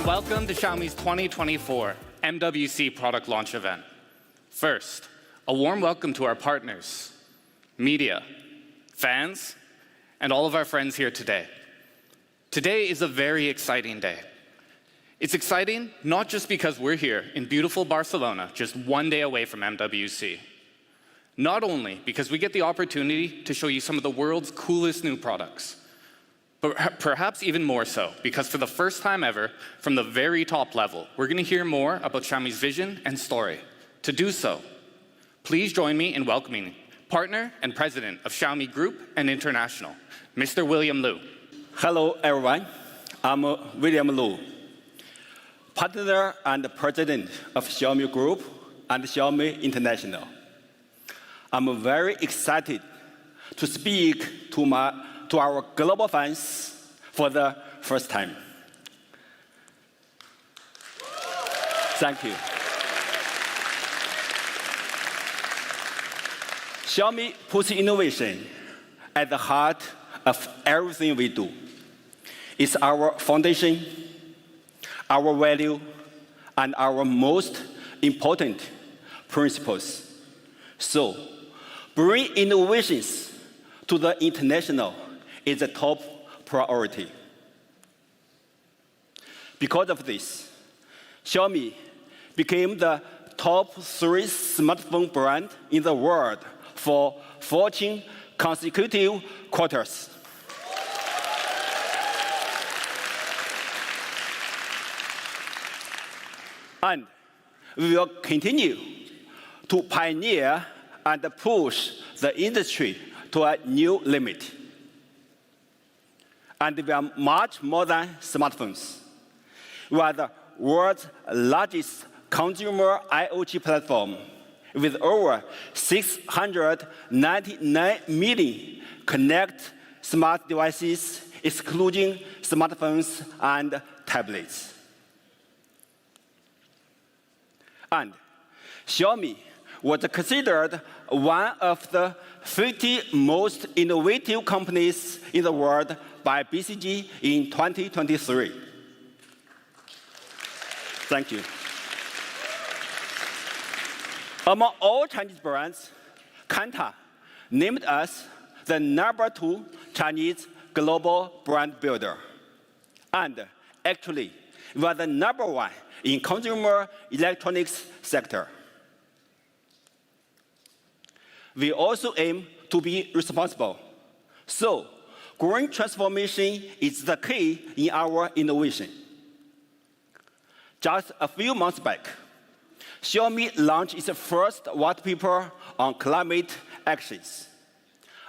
Welcome to Xiaomi's 2024 MWC product launch event. First, a warm welcome to our partners, media, fans, and all of our friends here today. Today is a very exciting day. It's exciting not just because we're here in beautiful Barcelona, just one day away from MWC. Not only because we get the opportunity to show you some of the world's coolest new products, but perhaps even more so, because for the first time ever, from the very top level, we're going to hear more about Xiaomi's vision and story. To do so, please join me in welcoming partner and president of Xiaomi Group and International, Mr. William Lu. Hello, everyone. I'm William Lu, partner and president of Xiaomi Group and Xiaomi International. I'm very excited to speak to our global fans for the first time. Thank you. Xiaomi puts innovation at the heart of everything we do. It's our foundation, our value, and our most important principles. So, bring innovations to the international is a top priority. Because of this, Xiaomi became the top 3 smartphone brand in the world for 14 consecutive quarters. And we will continue to pioneer and push the industry to a new limit. And we are much more than smartphones. We are the world's largest consumer IoT platform with over 699 million connected smart devices, excluding smartphones and tablets. And Xiaomi was considered one of the 50 most innovative companies in the world by BCG in 2023. Thank you. Among all Chinese brands, Kanta named us the #2 Chinese global brand builder. And actually, we are the #1 in consumer electronics sector. We also aim to be responsible. So, green transformation is the key in our innovation. Just a few months back, Xiaomi launched its first white paper on climate actions,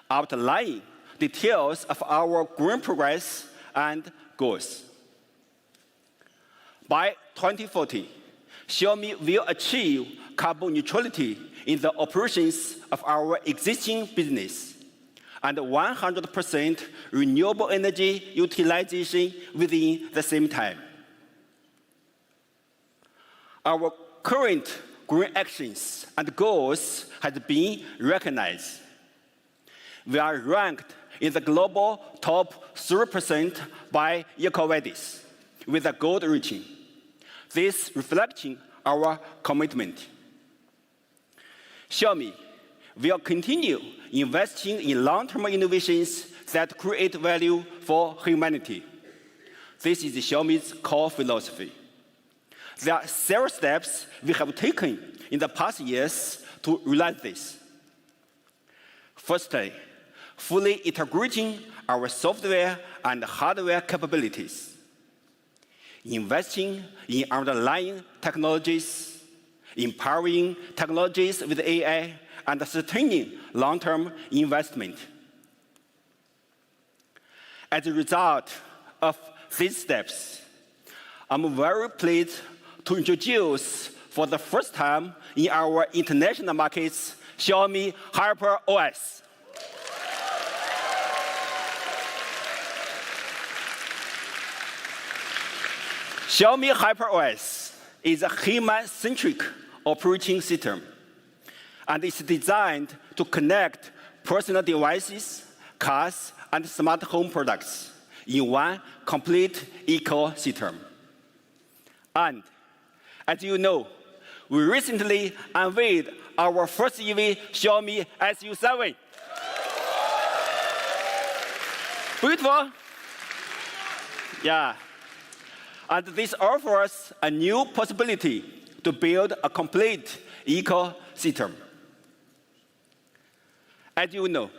outlining details of our green progress and goals. By 2040, Xiaomi will achieve carbon neutrality in the operations of our existing business and 100% renewable energy utilization within the same time. Our current green actions and goals have been recognized. We are ranked in the global top 3% by EcoVadis with a gold rating. This reflecting our commitment. Xiaomi will continue investing in long-term innovations that create value for humanity. This is Xiaomi's core philosophy. There are several steps we have taken in the past years to realize this. Firstly, fully integrating our software and hardware capabilities. Investing in underlying technologies, empowering technologies with AI, and sustaining long-term investment. As a result of these steps, I'm very pleased to introduce for the first time in our international markets, Xiaomi HyperOS. Xiaomi HyperOS is a human-centric operating system, and it's designed to connect personal devices, cars, and smart home products in one complete ecosystem. And as you know, we recently unveiled our first EV, Xiaomi SU7. Beautiful? Yeah. And this offers a new possibility to build a complete ecosystem. As you know,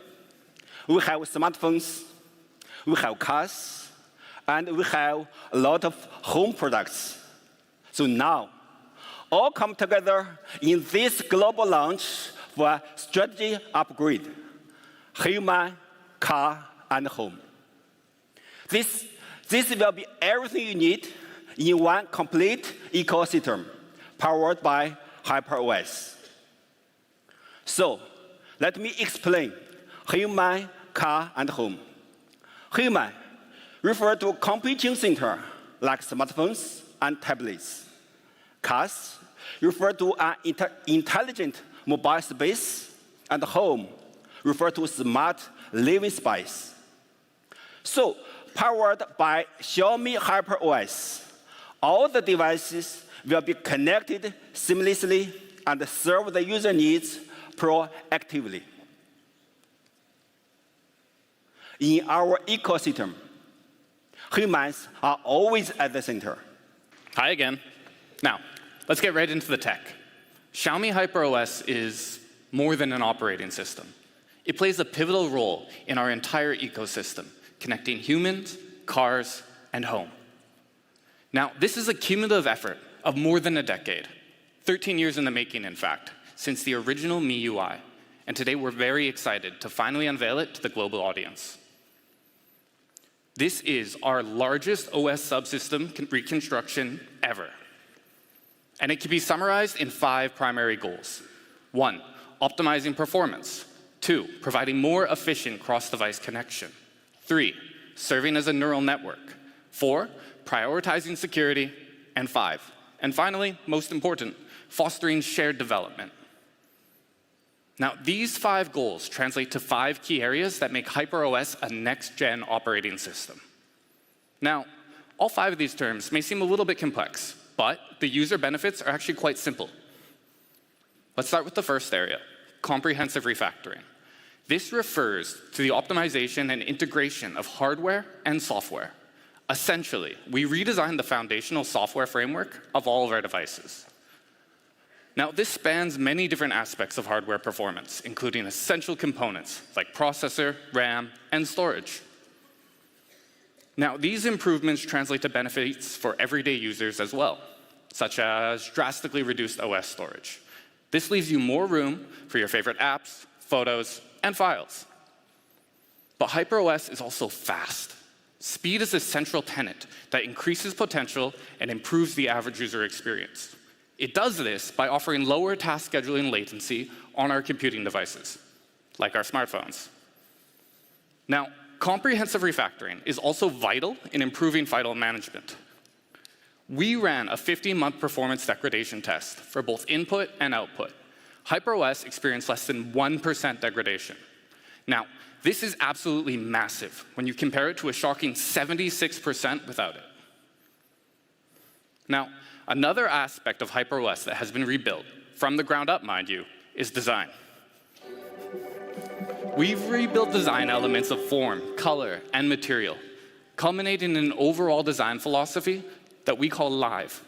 we have smartphones, we have cars, and we have a lot of home products. So now, all come together in this global launch for a strategy upgrade: human, car, and home. This will be everything you need in one complete ecosystem, powered by HyperOS. So, let me explain human, car, and home. Human refers to computing center like smartphones and tablets. Cars refer to an intelligent mobile space, and home refer to smart living space. So, powered by Xiaomi HyperOS, all the devices will be connected seamlessly and serve the user needs proactively. In our ecosystem, humans are always at the center. Hi again. Now, let's get right into the tech. Xiaomi HyperOS is more than an operating system. It plays a pivotal role in our entire ecosystem, connecting humans, cars, and home. Now, this is a cumulative effort of more than a decade, 13 years in the making, in fact, since the original MIUI, and today we're very excited to finally unveil it to the global audience. This is our largest OS subsystem reconstruction ever, and it can be summarized in 5 primary goals. 1, optimizing performance. 2, providing more efficient cross-device connection. 3, serving as a neural network. 4, prioritizing security. And 5, and finally, most important, fostering shared development. Now, these 5 goals translate to 5 key areas that make HyperOS a next-gen operating system. Now, all 5 of these terms may seem a little bit complex, but the user benefits are actually quite simple. Let's start with the first area, comprehensive refactoring. This refers to the optimization and integration of hardware and software. Essentially, we redesigned the foundational software framework of all of our devices. Now, this spans many different aspects of hardware performance, including essential components like processor, RAM, and storage. Now, these improvements translate to benefits for everyday users as well, such as drastically reduced OS storage. This leaves you more room for your favorite apps, photos, and files. But HyperOS is also fast. Speed is a central tenet that increases potential and improves the average user experience. It does this by offering lower task scheduling latency on our computing devices, like our smartphones. Now, comprehensive refactoring is also vital in improving file management. We ran a 15-month performance degradation test for both input and output. HyperOS experienced less than 1% degradation. Now, this is absolutely massive when you compare it to a shocking 76% without it. Now, another aspect of HyperOS that has been rebuilt, from the ground up, mind you, is design. We've rebuilt design elements of form, color, and material, culminating in an overall design philosophy that we call Live.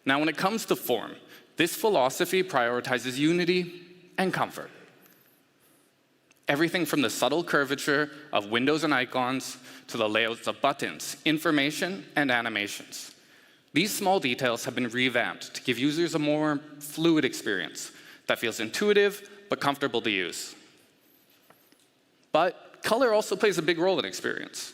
Now, when it comes to form, this philosophy prioritizes unity and comfort. Everything from the subtle curvature of windows and icons to the layouts of buttons, information, and animations. These small details have been revamped to give users a more fluid experience that feels intuitive but comfortable to use. But color also plays a big role in experience.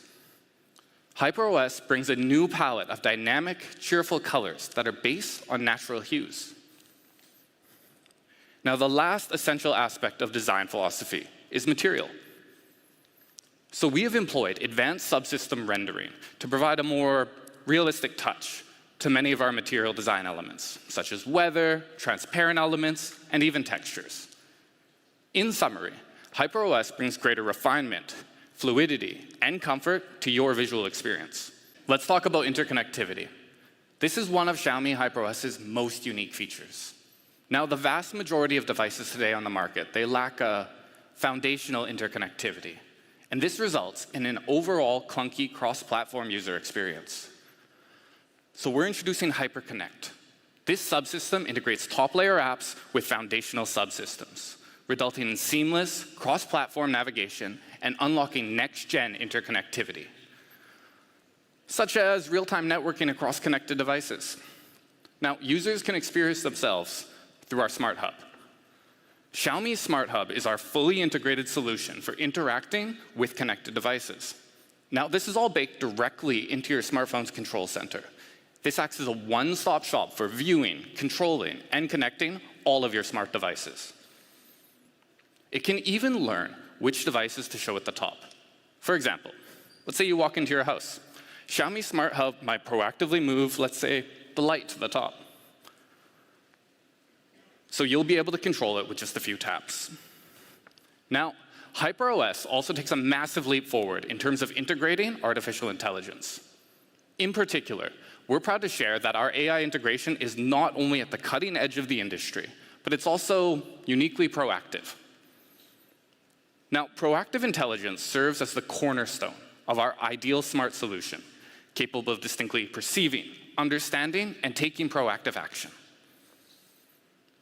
HyperOS brings a new palette of dynamic, cheerful colors that are based on natural hues. Now, the last essential aspect of design philosophy is material. So we have employed advanced subsystem rendering to provide a more realistic touch to many of our material design elements, such as weather, transparent elements, and even textures. In summary, HyperOS brings greater refinement, fluidity, and comfort to your visual experience. let's talk about interconnectivity. This is one of Xiaomi HyperOS's most unique features. Now, the vast majority of devices today on the market, they lack a foundational interconnectivity. And this results in an overall clunky cross-platform user experience. So we're introducing HyperConnect. This subsystem integrates top-layer apps with foundational subsystems, resulting in seamless cross-platform navigation and unlocking next-gen interconnectivity, such as real-time networking across connected devices. Now, users can experience themselves through our Smart Hub. Xiaomi's Smart Hub is our fully integrated solution for interacting with connected devices. Now, this is all baked directly into your smartphone's control center. This acts as a one-stop shop for viewing, controlling, and connecting all of your smart devices. It can even learn which devices to show at the top. For example, let's say you walk into your house. Xiaomi Smart Hub might proactively move, let's say, the light to the top. So you'll be able to control it with just a few taps. Now, HyperOS also takes a massive leap forward in terms of integrating artificial intelligence. In particular, we're proud to share that our AI integration is not only at the cutting edge of the industry, but it's also uniquely proactive. Now, proactive intelligence serves as the cornerstone of our ideal smart solution, capable of distinctly perceiving, understanding, and taking proactive action.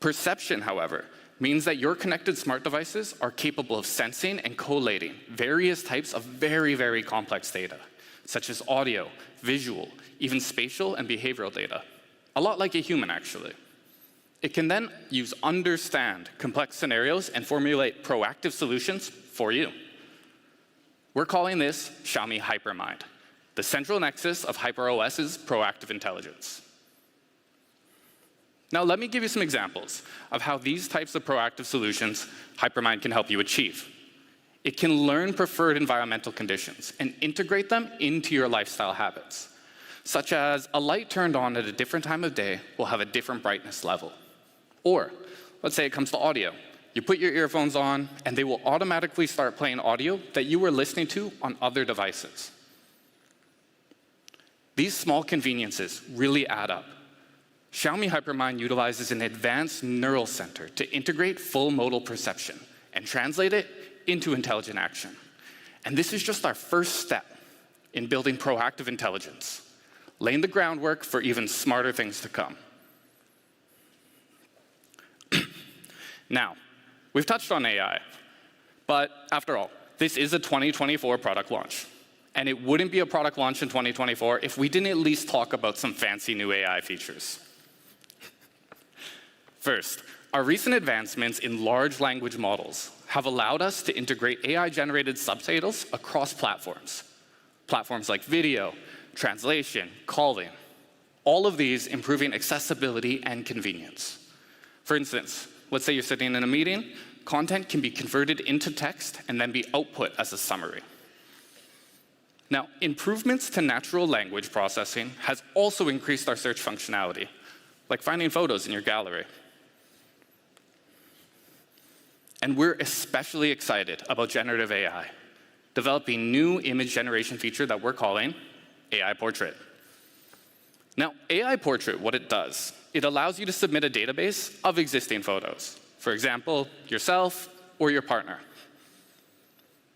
Perception, however, means that your connected smart devices are capable of sensing and collating various types of very, very complex data, such as audio, visual, even spatial and behavioral data, a lot like a human, actually. It can then understand complex scenarios and formulate proactive solutions for you. We're calling this Xiaomi HyperMind, the central nexus of HyperOS's proactive intelligence. Now, let me give you some examples of how these types of proactive solutions HyperMind can help you achieve. It can learn preferred environmental conditions and integrate them into your lifestyle habits, such as a light turned on at a different time of day will have a different brightness level. Or, let's say it comes to audio. You put your earphones on, and they will automatically start playing audio that you were listening to on other devices. These small conveniences really add up. Xiaomi HyperMind utilizes an advanced neural center to integrate full modal perception and translate it into intelligent action. And this is just our first step in building proactive intelligence, laying the groundwork for even smarter things to come. Now, we've touched on AI, but after all, this is a 2024 product launch. And it wouldn't be a product launch in 2024 if we didn't at least talk about some fancy new AI features. First, our recent advancements in large language models have allowed us to integrate AI-generated subtitles across platforms. Platforms like video, translation, calling. All of these improving accessibility and convenience. For instance, let's say you're sitting in a meeting, content can be converted into text and then be output as a summary. Now, improvements to natural language processing has also increased our search functionality, like finding photos in your gallery. And we're especially excited about generative AI, developing new image generation feature that we're calling AI Portrait. Now, AI Portrait, what it does, it allows you to submit a database of existing photos. For example, yourself or your partner.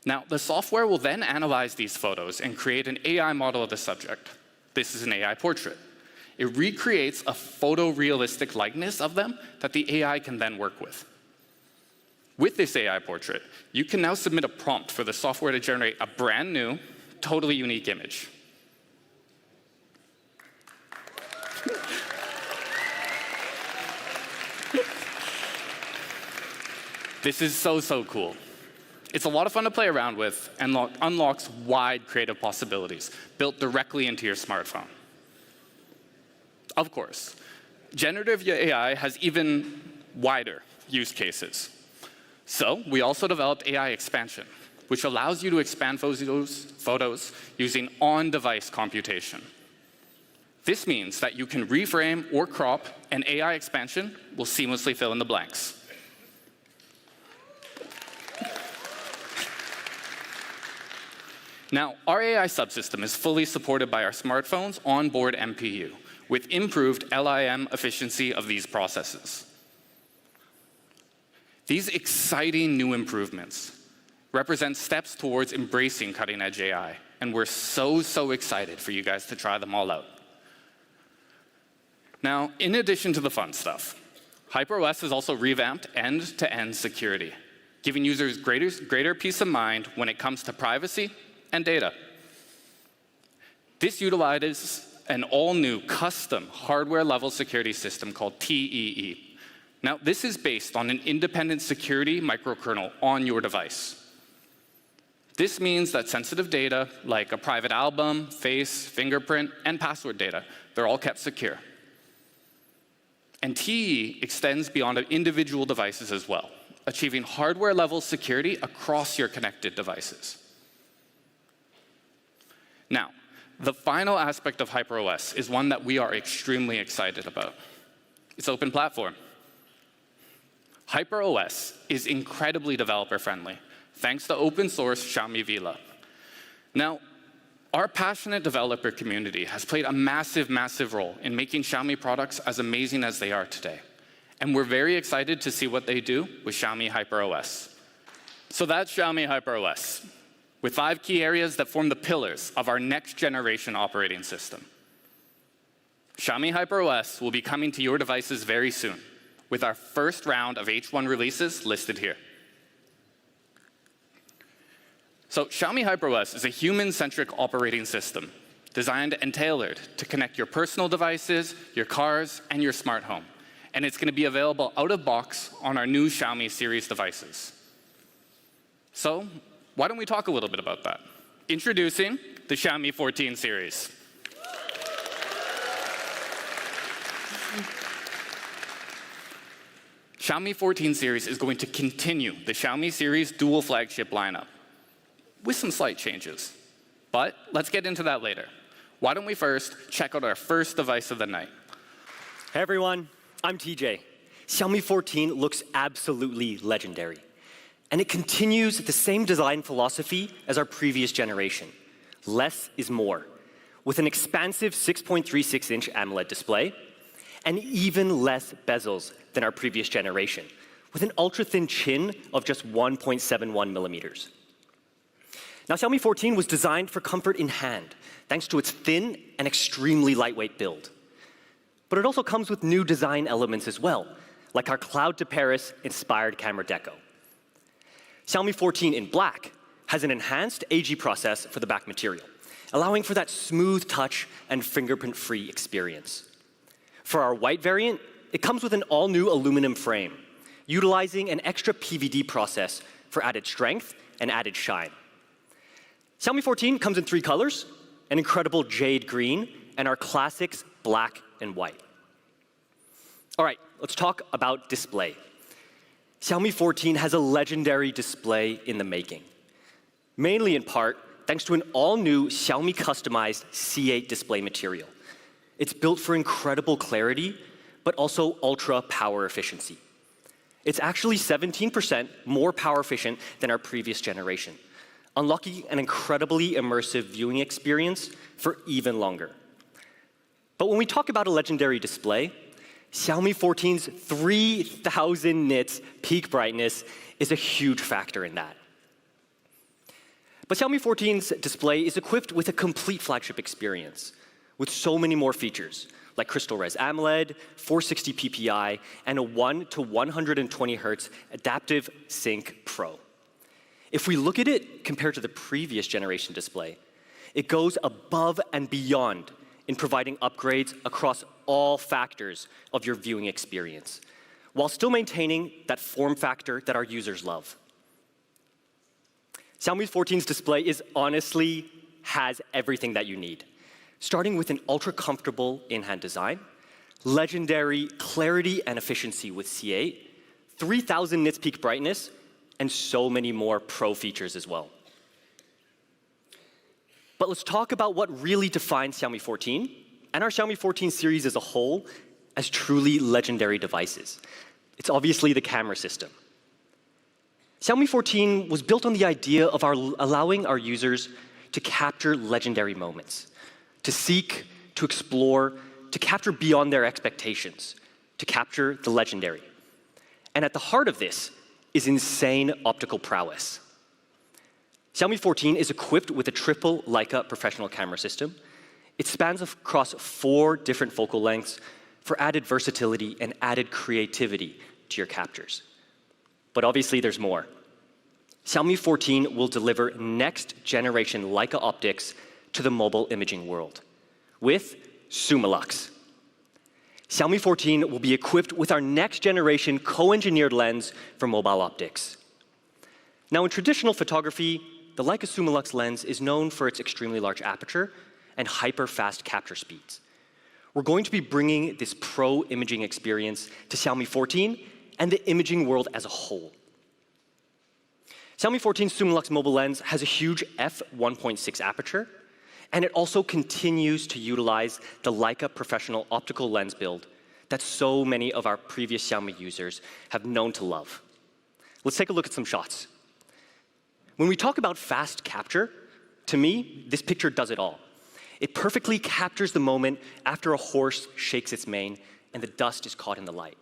Now, the software will then analyze these photos and create an AI model of the subject. This is an AI portrait. It recreates a photorealistic likeness of them that the AI can then work with. With this AI portrait, you can now submit a prompt for the software to generate a brand new, totally unique image. This is so cool. It's a lot of fun to play around with and unlocks wide creative possibilities built directly into your smartphone. Of course, generative AI has even wider use cases. So we also developed AI expansion, which allows you to expand photos using on-device computation. This means that you can reframe or crop, and AI expansion will seamlessly fill in the blanks. Now, our AI subsystem is fully supported by our smartphone's onboard MPU, with improved LIM efficiency of these processes. These exciting new improvements represent steps towards embracing cutting-edge AI, and we're so excited for you guys to try them all out. Now, in addition to the fun stuff, HyperOS has also revamped end-to-end security, giving users greater peace of mind when it comes to privacy and data. This utilizes an all-new custom hardware-level security system called TEE. Now, this is based on an independent security microkernel on your device. This means that sensitive data, like a private album, face, fingerprint, and password data, they're all kept secure. And TEE extends beyond individual devices as well, achieving hardware-level security across your connected devices. Now, the final aspect of HyperOS is one that we are extremely excited about. It's open platform. HyperOS is incredibly developer-friendly, thanks to open source Xiaomi Vila. Now, our passionate developer community has played a massive role in making Xiaomi products as amazing as they are today. And we're very excited to see what they do with Xiaomi HyperOS. So that's Xiaomi HyperOS, with 5 key areas that form the pillars of our next generation operating system. Xiaomi HyperOS will be coming to your devices very soon, with our first round of H1 releases listed here. So Xiaomi HyperOS is a human-centric operating system designed and tailored to connect your personal devices, your cars, and your smart home. And it's going to be available out of box on our new Xiaomi series devices. So why don't we talk a little bit about that? Introducing the Xiaomi 14 series. Xiaomi 14 series is going to continue the Xiaomi series dual flagship lineup, with some slight changes. But let's get into that later. Why don't we first check out our first device of the night? Hey everyone, I'm TJ. Xiaomi 14 looks absolutely legendary. And it continues the same design philosophy as our previous generation. Less is more, with an expansive 6.36-inch AMOLED display and even less bezels than our previous generation, with an ultra-thin chin of just 1.71 millimeters. Now, Xiaomi 14 was designed for comfort in hand, thanks to its thin and extremely lightweight build. But it also comes with new design elements as well, like our Cloud-to-Paris-inspired camera deco. Xiaomi 14 in black has an enhanced AG process for the back material, allowing for that smooth touch and fingerprint-free experience. For our white variant, it comes with an all-new aluminum frame, utilizing an extra PVD process for added strength and added shine. Xiaomi 14 comes in 3 colors, an incredible jade green, and our classics black and white. All right, let's talk about display. Xiaomi 14 has a legendary display in the making, mainly in part thanks to an all-new Xiaomi customized C8 display material. It's built for incredible clarity, but also ultra power efficiency. It's actually 17% more power efficient than our previous generation, unlocking an incredibly immersive viewing experience for even longer. But when we talk about a legendary display, Xiaomi 14's 3,000 nits peak brightness is a huge factor in that. But Xiaomi 14's display is equipped with a complete flagship experience, with so many more features, like Crystal Res AMOLED, 460 ppi, and a 1 to 120 Hz Adaptive Sync Pro. If we look at it compared to the previous generation display, it goes above and beyond in providing upgrades across all factors of your viewing experience, while still maintaining that form factor that our users love. Xiaomi 14's display honestly has everything that you need, starting with an ultra-comfortable in-hand design, legendary clarity and efficiency with C8, 3,000 nits peak brightness, and so many more pro features as well. But let's talk about what really defines Xiaomi 14 and our Xiaomi 14 series as a whole as truly legendary devices. It's obviously the camera system. Xiaomi 14 was built on the idea of allowing our users to capture legendary moments, to seek, to explore, to capture beyond their expectations, to capture the legendary. And at the heart of this is insane optical prowess. Xiaomi 14 is equipped with a triple Leica professional camera system. It spans across 4 different focal lengths for added versatility and added creativity to your captures. But obviously, there's more. Xiaomi 14 will deliver next-generation Leica optics to the mobile imaging world with Summilux. Xiaomi 14 will be equipped with our next-generation co-engineered lens for mobile optics. Now, in traditional photography, the Leica Summilux lens is known for its extremely large aperture and hyper-fast capture speeds. We're going to be bringing this pro imaging experience to Xiaomi 14 and the imaging world as a whole. Xiaomi 14's Summilux mobile lens has a huge f1.6 aperture, and it also continues to utilize the Leica professional optical lens build that so many of our previous Xiaomi users have known to love. Let's take a look at some shots. When we talk about fast capture, to me, this picture does it all. It perfectly captures the moment after a horse shakes its mane and the dust is caught in the light.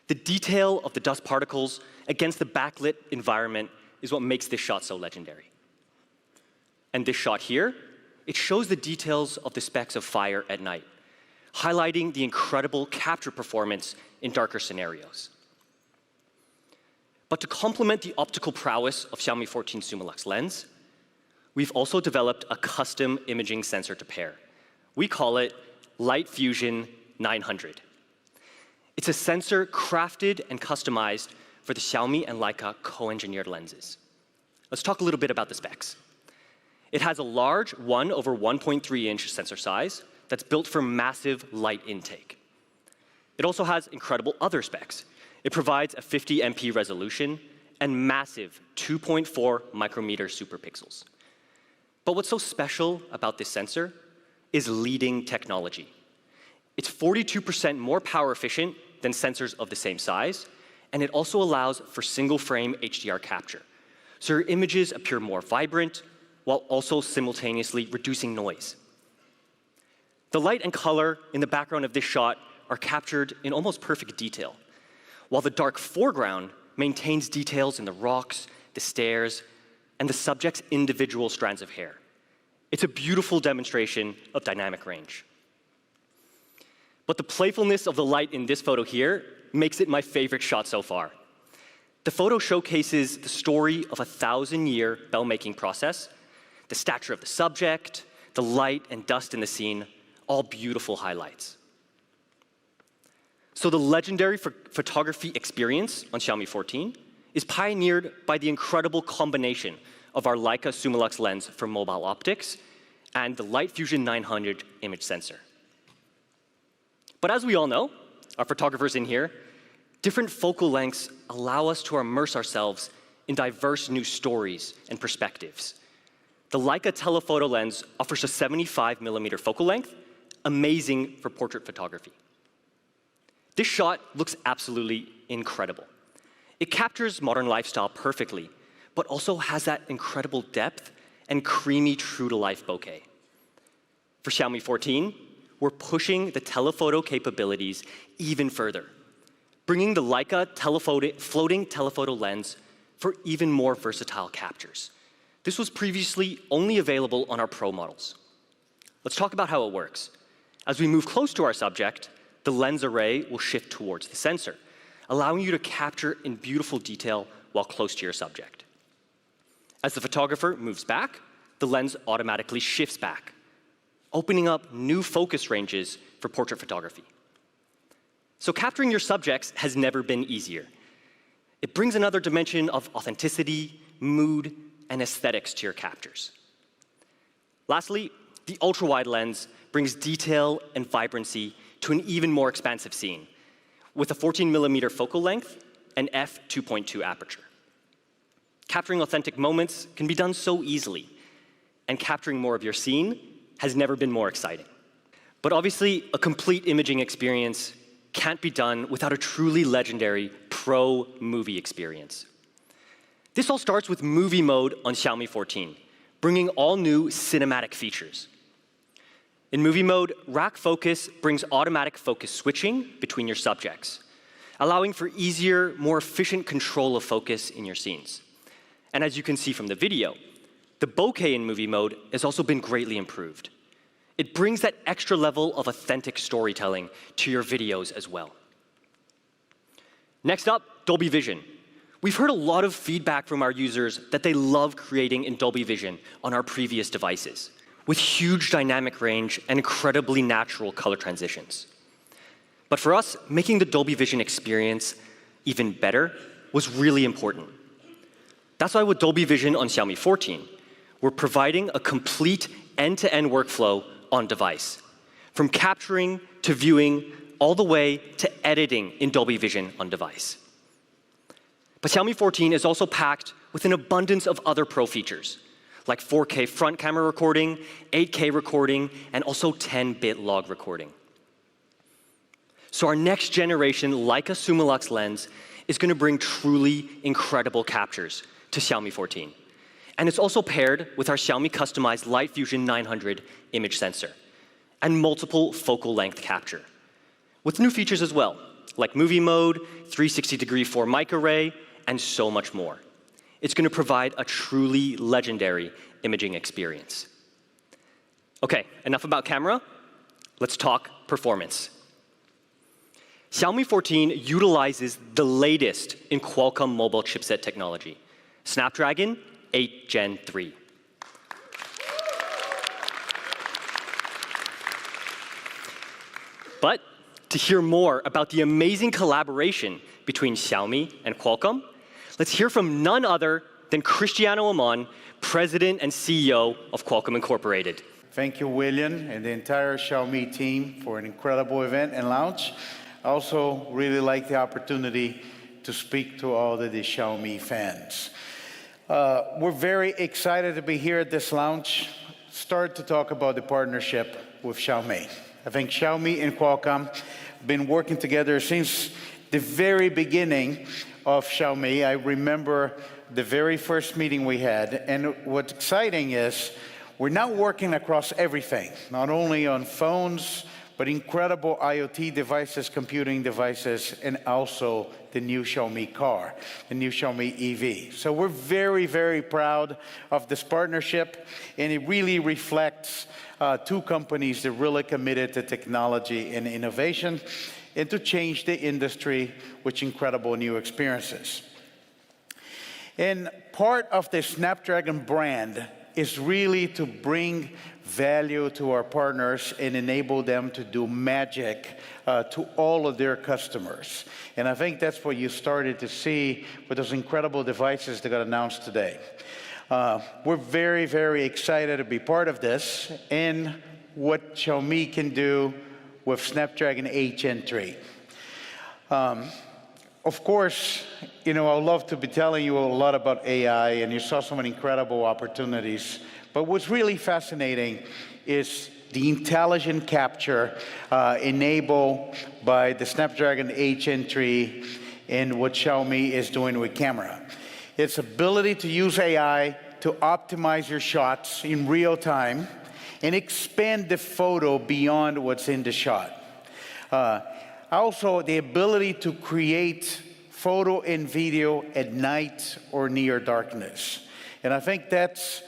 The detail of the dust particles against the backlit environment is what makes this shot so legendary. And this shot here, it shows the details of the specks of fire at night, highlighting the incredible capture performance in darker scenarios. But to complement the optical prowess of Xiaomi 14 Summilux lens, we've also developed a custom imaging sensor to pair. We call it Light Fusion 900. It's a sensor crafted and customized for the Xiaomi and Leica co-engineered lenses. Let's talk a little bit about the specs. It has a large 1/1.3-inch sensor size that's built for massive light intake. It also has incredible other specs. It provides a 50 MP resolution and massive 2.4 micrometer superpixels. But what's so special about this sensor is leading technology. It's 42% more power efficient than sensors of the same size, and it also allows for single-frame HDR capture. So your images appear more vibrant while also simultaneously reducing noise. The light and color in the background of this shot are captured in almost perfect detail, while the dark foreground maintains details in the rocks, the stairs, and the subject's individual strands of hair. It's a beautiful demonstration of dynamic range. But the playfulness of the light in this photo here makes it my favorite shot so far. The photo showcases the story of a 1,000-year bell-making process, the stature of the subject, the light and dust in the scene, all beautiful highlights. So the legendary photography experience on Xiaomi 14 is pioneered by the incredible combination of our Leica Summilux lens for mobile optics and the Light Fusion 900 image sensor. But as we all know, our photographers in here, different focal lengths allow us to immerse ourselves in diverse new stories and perspectives. The Leica telephoto lens offers a 75mm focal length, amazing for portrait photography. This shot looks absolutely incredible. It captures modern lifestyle perfectly, but also has that incredible depth and creamy true-to-life bokeh. For Xiaomi 14, we're pushing the telephoto capabilities even further, bringing the Leica floating telephoto lens for even more versatile captures. This was previously only available on our Pro models. Let's talk about how it works. As we move close to our subject, the lens array will shift towards the sensor, allowing you to capture in beautiful detail while close to your subject. As the photographer moves back, the lens automatically shifts back, opening up new focus ranges for portrait photography. So capturing your subjects has never been easier. It brings another dimension of authenticity, mood, and aesthetics to your captures. Lastly, the ultra-wide lens brings detail and vibrancy to an even more expansive scene, with a 14mm focal length and f2.2 aperture. Capturing authentic moments can be done so easily, and capturing more of your scene has never been more exciting. But obviously, a complete imaging experience can't be done without a truly legendary pro movie experience. This all starts with movie mode on Xiaomi 14, bringing all new cinematic features. In movie mode, rack focus brings automatic focus switching between your subjects, allowing for easier, more efficient control of focus in your scenes. And as you can see from the video, the bokeh in movie mode has also been greatly improved. It brings that extra level of authentic storytelling to your videos as well. Next up, Dolby Vision. We've heard a lot of feedback from our users that they love creating in Dolby Vision on our previous devices, with huge dynamic range and incredibly natural color transitions. But for us, making the Dolby Vision experience even better was really important. That's why with Dolby Vision on Xiaomi 14, we're providing a complete end-to-end workflow on device, from capturing to viewing, all the way to editing in Dolby Vision on device. But Xiaomi 14 is also packed with an abundance of other pro features, like 4K front camera recording, 8K recording, and also 10-bit log recording. So our next generation Leica Summilux lens is going to bring truly incredible captures to Xiaomi 14. And it's also paired with our Xiaomi customized Light Fusion 900 image sensor and multiple focal length capture, with new features as well, like movie mode, 360-degree 4-mic array, and so much more. It's going to provide a truly legendary imaging experience. Okay, enough about camera. Let's talk performance. Xiaomi 14 utilizes the latest in Qualcomm mobile chipset technology, Snapdragon 8 Gen 3. But to hear more about the amazing collaboration between Xiaomi and Qualcomm, let's hear from none other than Cristiano Amon, President and CEO of Qualcomm Incorporated. Thank you, William, and the entire Xiaomi team for an incredible event and launch. I also really like the opportunity to speak to all of the Xiaomi fans. We're very excited to be here at this launch, start to talk about the partnership with Xiaomi. I think Xiaomi and Qualcomm have been working together since the very beginning of Xiaomi. I remember the very first meeting we had, and what's exciting is we're now working across everything, not only on phones, but incredible IoT devices, computing devices, and also the new Xiaomi car, the new Xiaomi EV. So we're very, very proud of this partnership, and it really reflects two companies that are really committed to technology and innovation, and to change the industry with incredible new experiences. And part of the Snapdragon brand is really to bring value to our partners and enable them to do magic to all of their customers. And I think that's what you started to see with those incredible devices that got announced today. We're very, very excited to be part of this and what Xiaomi can do with Snapdragon 8 Gen 3. Of course, I'd love to be telling you a lot about AI, and you saw so many incredible opportunities. But what's really fascinating is the intelligent capture enabled by the Snapdragon 8 Gen 3 and what Xiaomi is doing with camera. Its ability to use AI to optimize your shots in real time and expand the photo beyond what's in the shot. Also, the ability to create photo and video at night or near darkness. And I think that's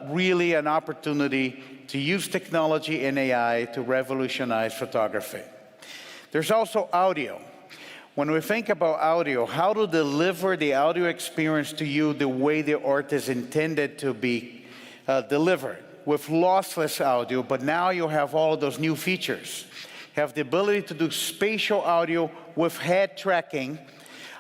really an opportunity to use technology and AI to revolutionize photography. There's also audio. When we think about audio, how to deliver the audio experience to you the way the art is intended to be delivered, with lossless audio, but now you have all of those new features. You have the ability to do spatial audio with head tracking,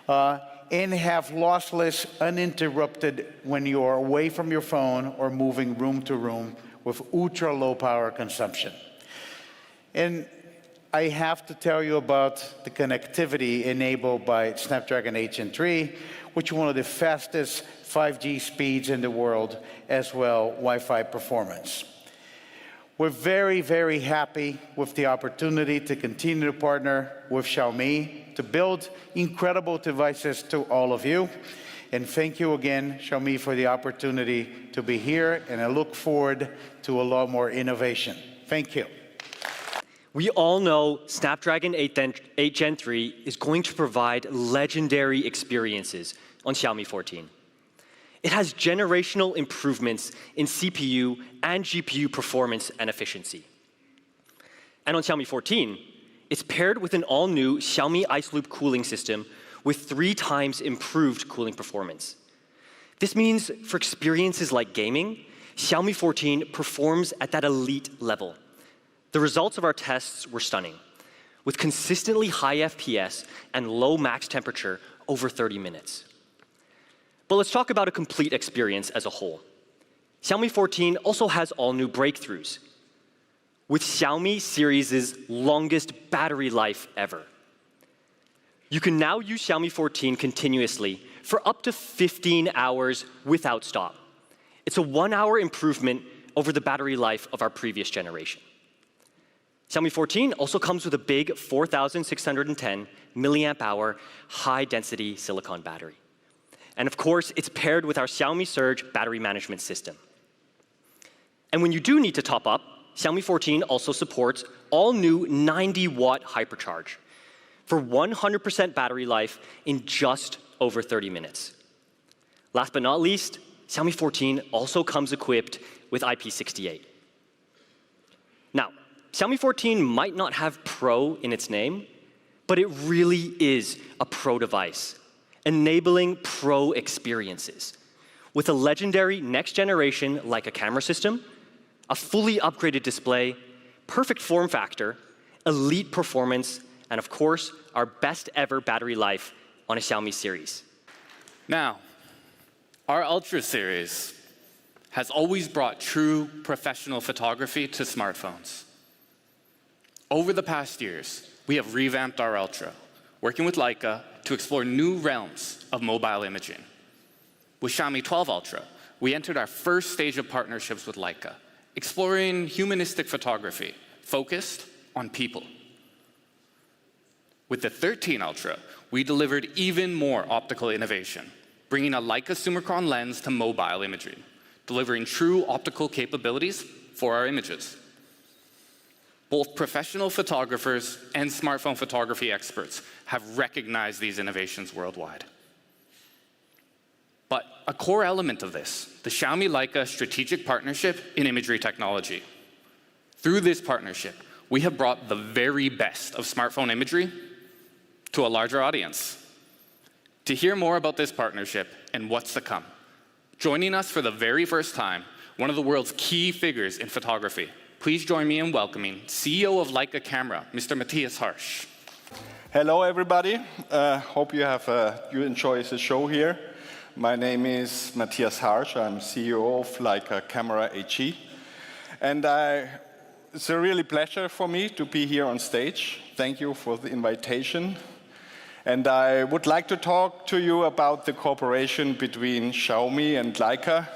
and have lossless, uninterrupted when you are away from your phone or moving room to room with ultra low power consumption. And I have to tell you about the connectivity enabled by Snapdragon 8 Gen 3, which is one of the fastest 5G speeds in the world, as well Wi-Fi performance. We're very, very happy with the opportunity to continue to partner with Xiaomi to build incredible devices to all of you. And thank you again, Xiaomi, for the opportunity to be here, and I look forward to a lot more innovation. Thank you. We all know Snapdragon 8 Gen 3 is going to provide legendary experiences on Xiaomi 14. It has generational improvements in CPU and GPU performance and efficiency. And on Xiaomi 14, it's paired with an all-new Xiaomi Ice Loop cooling system with 3 times improved cooling performance. This means for experiences like gaming, Xiaomi 14 performs at that elite level. The results of our tests were stunning, with consistently high FPS and low max temperature over 30 minutes. But let's talk about a complete experience as a whole. Xiaomi 14 also has all new breakthroughs, with Xiaomi series' longest battery life ever. You can now use Xiaomi 14 continuously for up to 15 hours without stop. It's a 1-hour improvement over the battery life of our previous generation. Xiaomi 14 also comes with a big 4,610 milliamp hour high-density silicon battery. And of course, it's paired with our Xiaomi Surge battery management system. And when you do need to top up, Xiaomi 14 also supports all-new 90-watt hypercharge for 100% battery life in just over 30 minutes. Last but not least, Xiaomi 14 also comes equipped with IP68. Now, Xiaomi 14 might not have Pro in its name, but it really is a Pro device, enabling Pro experiences. With a legendary next-generation Leica camera system, a fully upgraded display, perfect form factor, elite performance, and of course, our best ever battery life on a Xiaomi series. Now, our Ultra series has always brought true professional photography to smartphones. Over the past years, we have revamped our Ultra, working with Leica to explore new realms of mobile imaging. With Xiaomi 12 Ultra, we entered our first stage of partnerships with Leica, exploring humanistic photography focused on people. With the 13 Ultra, we delivered even more optical innovation, bringing a Leica Summicron lens to mobile imaging, delivering true optical capabilities for our images. Both professional photographers and smartphone photography experts have recognized these innovations worldwide. But a core element of this, the Xiaomi Leica strategic partnership in imagery technology. Through this partnership, we have brought the very best of smartphone imagery to a larger audience. To hear more about this partnership and what's to come, joining us for the very first time, one of the world's key figures in photography. Please join me in welcoming CEO of Leica Camera, Mr. Matthias Harsch. Hello, everybody. Hope you enjoy the show here. My name is Matthias Harsch. I'm CEO of Leica Camera AG. And it's a really pleasure for me to be here on stage. Thank you for the invitation. And I would like to talk to you about the cooperation between Xiaomi and Leica,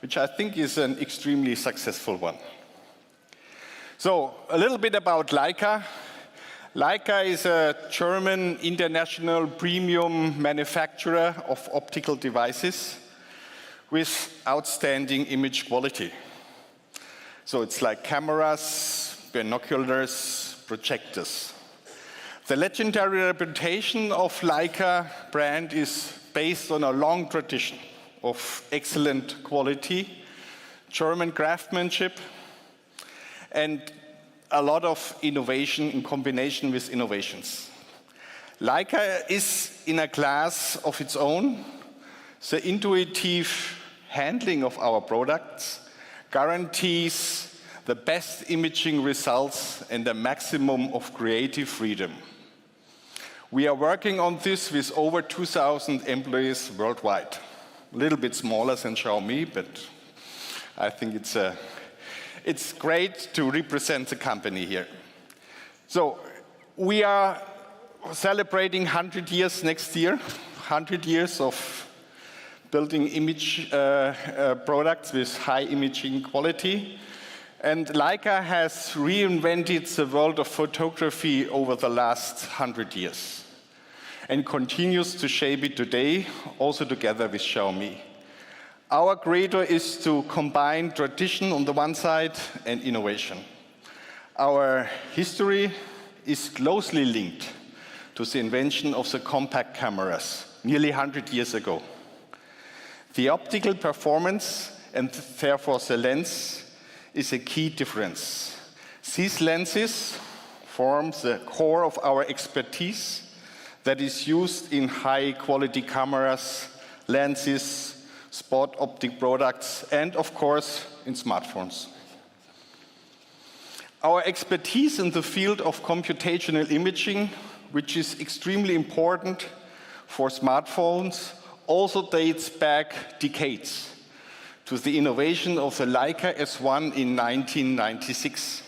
which I think is an extremely successful one. So, a little bit about Leica. Leica is a German international premium manufacturer of optical devices with outstanding image quality. So it's like cameras, binoculars, projectors. The legendary reputation of Leica brand is based on a long tradition of excellent quality, German craftsmanship, and a lot of innovation in combination with innovations. Leica is in a class of its own. The intuitive handling of our products guarantees the best imaging results and the maximum of creative freedom. We are working on this with over 2,000 employees worldwide. A little bit smaller than Xiaomi, but I think it's great to represent the company here. So we are celebrating 100 years next year, 100 years of building image products with high imaging quality. And Leica has reinvented the world of photography over the last 100 years. and continues to shape it today, also together with Xiaomi. Our credo is to combine tradition on the one side and innovation. Our history is closely linked to the invention of the compact cameras nearly 100 years ago. The optical performance and therefore the lens is a key difference. These lenses form the core of our expertise that is used in high-quality cameras, lenses, sport optic products, and of course, in smartphones. Our expertise in the field of computational imaging, which is extremely important for smartphones, also dates back decades to the innovation of the Leica S1 in 1996.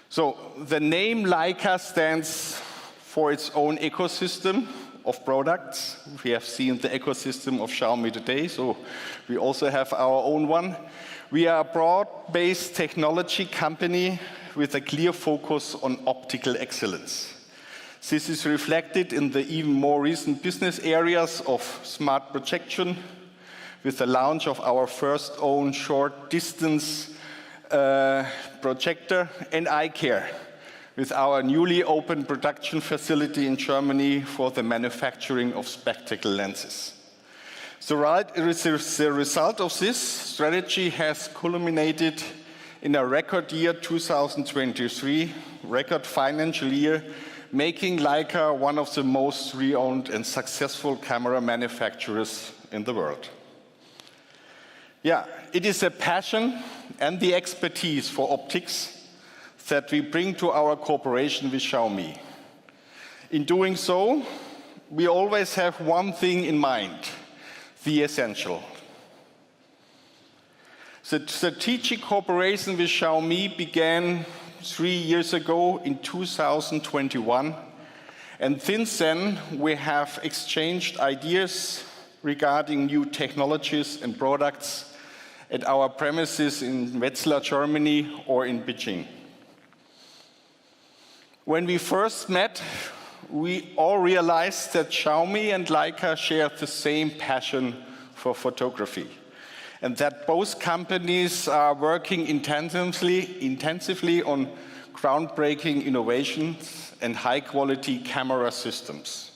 So the name Leica stands for its own ecosystem of products. We have seen the ecosystem of Xiaomi today, so we also have our own one. We are a broad-based technology company with a clear focus on optical excellence. This is reflected in the even more recent business areas of smart projection, with the launch of our first own short-distance projector, and eye care, with our newly opened production facility in Germany for the manufacturing of spectacle lenses. The result of this strategy has culminated in a record year 2023, record financial year, making Leica one of the most renowned and successful camera manufacturers in the world. Yeah, it is a passion and the expertise for optics that we bring to our cooperation with Xiaomi. In doing so, we always have one thing in mind: the essential. The strategic cooperation with Xiaomi began 3 years ago in 2021, and since then we have exchanged ideas regarding new technologies and products at our premises in Wetzlar, Germany, or in Beijing. When we first met, we all realized that Xiaomi and Leica shared the same passion for photography, and that both companies are working intensively on groundbreaking innovations and high-quality camera systems.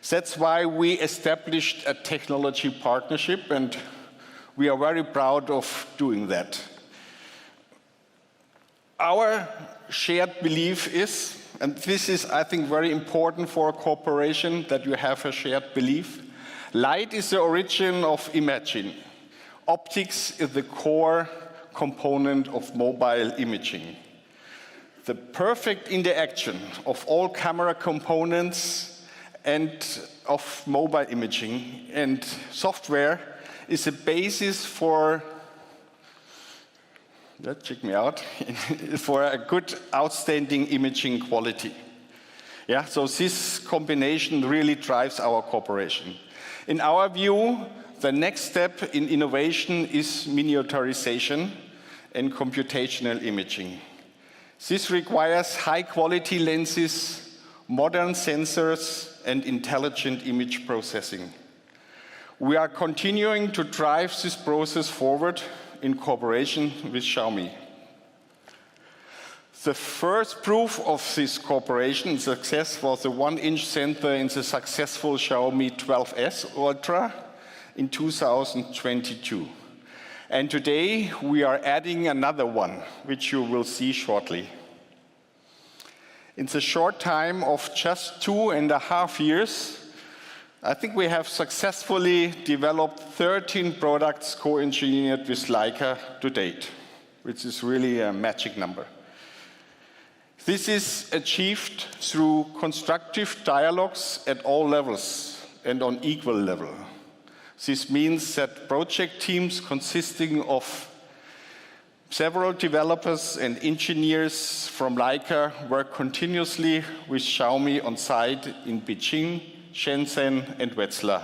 That's why we established a technology partnership, and we are very proud of doing that. Our shared belief is, and this is, I think, very important for a cooperation, that you have a shared belief. Light is the origin of imaging. Optics is the core component of mobile imaging. The perfect interaction of all camera components and of mobile imaging and software is a basis for, check me out, for a good, outstanding imaging quality. Yeah, so this combination really drives our cooperation. In our view, the next step in innovation is miniaturization and computational imaging. This requires high-quality lenses, modern sensors, and intelligent image processing. We are continuing to drive this process forward in cooperation with Xiaomi. The first proof of this cooperation success was the 1-inch sensor in the successful Xiaomi 12S Ultra in 2022. And today we are adding another one, which you will see shortly. In the short time of just 2.5 years, I think we have successfully developed 13 products co-engineered with Leica to date, which is really a magic number. This is achieved through constructive dialogues at all levels and on equal level. This means that project teams consisting of several developers and engineers from Leica work continuously with Xiaomi on site in Beijing, Shenzhen, and Wetzlar.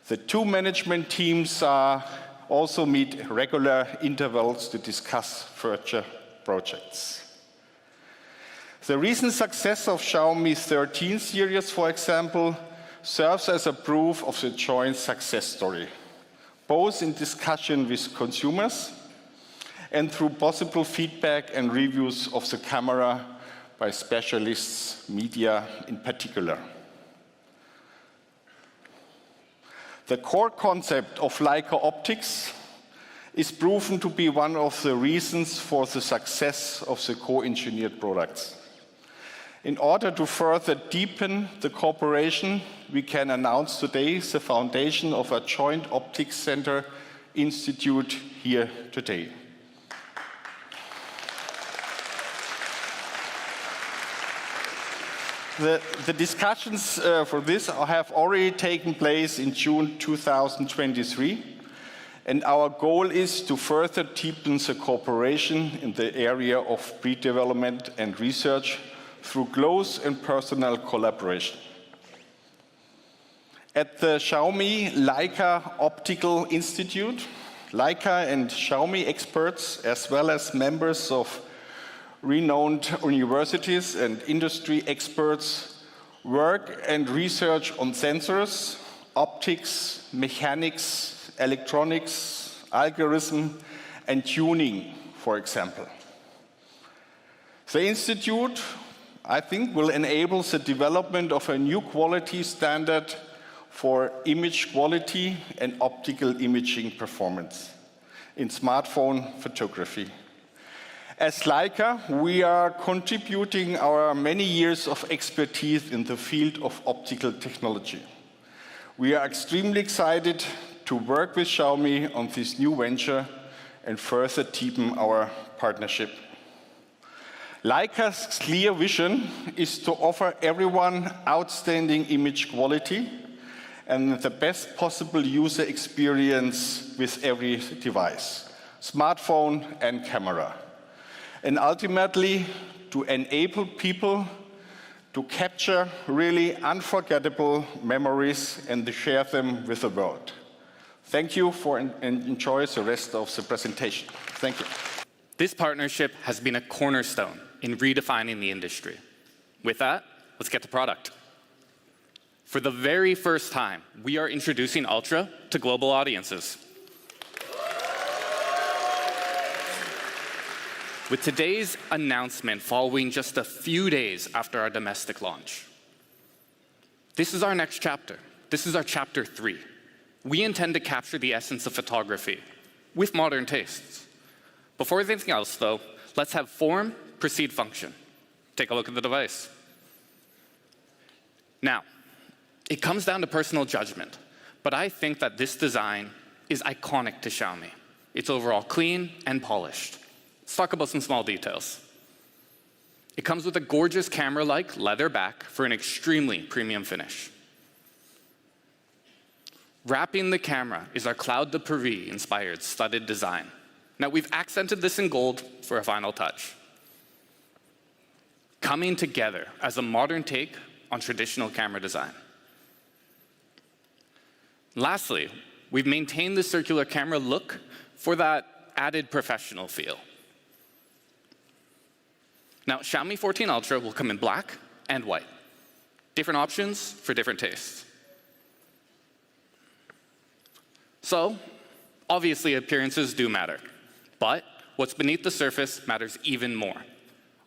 The two management teams also meet regular intervals to discuss future projects. The recent success of Xiaomi 13 series, for example, serves as a proof of the joint success story, both in discussion with consumers and through possible feedback and reviews of the camera by specialists, media in particular. The core concept of Leica optics is proven to be one of the reasons for the success of the co-engineered products. In order to further deepen the cooperation, we can announce today the foundation of a joint optics center institute here today. The discussions for this have already taken place in June 2023, and our goal is to further deepen the cooperation in the area of pre-development and research through close and personal collaboration. At the Xiaomi Leica Optical Institute, Leica and Xiaomi experts, as well as members of renowned universities and industry experts, work and research on sensors, optics, mechanics, electronics, algorithm, and tuning, for example. The institute, I think, will enable the development of a new quality standard for image quality and optical imaging performance in smartphone photography. As Leica, we are contributing our many years of expertise in the field of optical technology. We are extremely excited to work with Xiaomi on this new venture and further deepen our partnership. Leica's clear vision is to offer everyone outstanding image quality and the best possible user experience with every device, smartphone and camera, and ultimately to enable people to capture really unforgettable memories and to share them with the world. Thank you and enjoy the rest of the presentation. Thank you. This partnership has been a cornerstone in redefining the industry. With that, let's get to product. For the very first time, we are introducing Ultra to global audiences. With today's announcement following just a few days after our domestic launch. This is our next chapter. This is our chapter 3. We intend to capture the essence of photography with modern tastes. Before anything else, though, let's have form precede function. Take a look at the device. Now, it comes down to personal judgment, but I think that this design is iconic to Xiaomi. It's overall clean and polished. Let's talk about some small details. It comes with a gorgeous camera-like leather back for an extremely premium finish. Wrapping the camera is our Cloud de Paris-inspired studded design. Now, we've accented this in gold for a final touch. Coming together as a modern take on traditional camera design. Lastly, we've maintained the circular camera look for that added professional feel. Now, Xiaomi 14 Ultra will come in black and white. Different options for different tastes. So, obviously appearances do matter, but what's beneath the surface matters even more.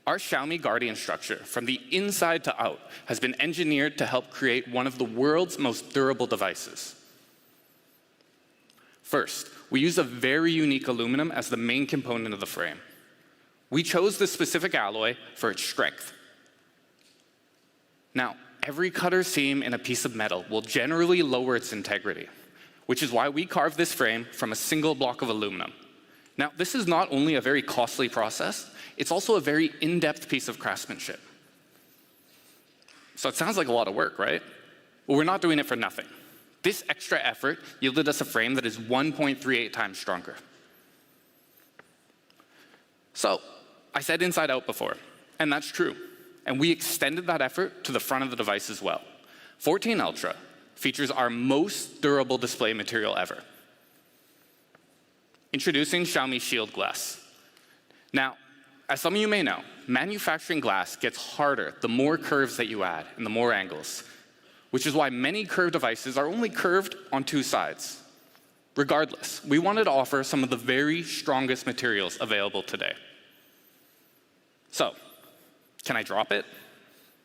Our Xiaomi Guardian structure, from the inside to out, has been engineered to help create one of the world's most durable devices. First, we use a very unique aluminum as the main component of the frame. We chose this specific alloy for its strength. Now, every cut or seam in a piece of metal will generally lower its integrity, which is why we carved this frame from a single block of aluminum. Now, this is not only a very costly process, it's also a very in-depth piece of craftsmanship. So it sounds like a lot of work, right? Well, we're not doing it for nothing. This extra effort yielded us a frame that is 1.38 times stronger. So, I said inside out before, and that's true. And we extended that effort to the front of the device as well. 14 Ultra features our most durable display material ever. Introducing Xiaomi Shield Glass. Now, as some of you may know, manufacturing glass gets harder the more curves that you add and the more angles, which is why many curved devices are only curved on two sides. Regardless, we wanted to offer some of the very strongest materials available today. So, can I drop it?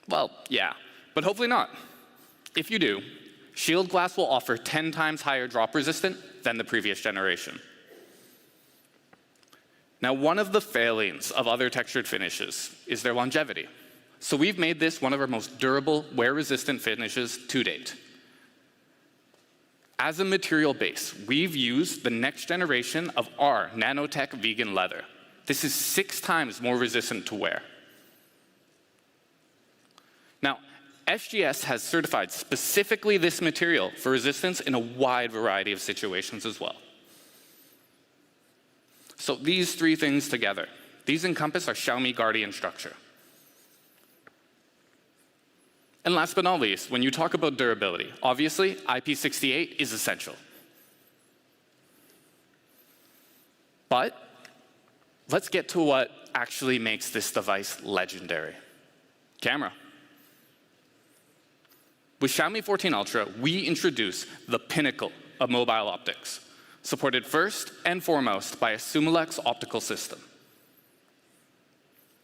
Well, yeah, but hopefully not. If you do, Shield Glass will offer 10 times higher drop resistant than the previous generation. Now, one of the failings of other textured finishes is their longevity. So we've made this one of our most durable, wear-resistant finishes to date. As a material base, we've used the next generation of our nanotech vegan leather. This is 6 times more resistant to wear. Now, SGS has certified specifically this material for resistance in a wide variety of situations as well. So these 3 things together, these encompass our Xiaomi Guardian structure. And last but not least, when you talk about durability, obviously, IP68 is essential. But let's get to what actually makes this device legendary. Camera. With Xiaomi 14 Ultra, we introduce the pinnacle of mobile optics, supported first and foremost by a Summilux optical system.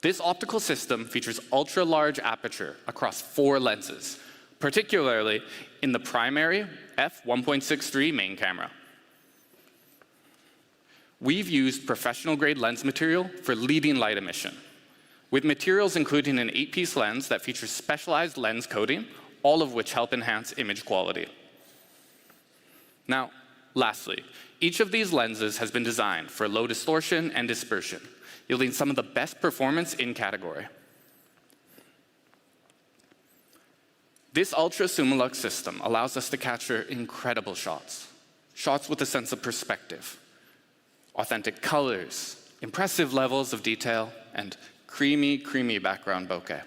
This optical system features ultra-large aperture across 4 lenses, particularly in the primary f1.63 main camera. We've used professional-grade lens material for leading light emission, with materials including an 8-piece lens that features specialized lens coating, all of which help enhance image quality. Now, lastly, each of these lenses has been designed for low distortion and dispersion, yielding some of the best performance in category. This Ultra Summilux system allows us to capture incredible shots with a sense of perspective, authentic colors, impressive levels of detail, and creamy, creamy background bokeh.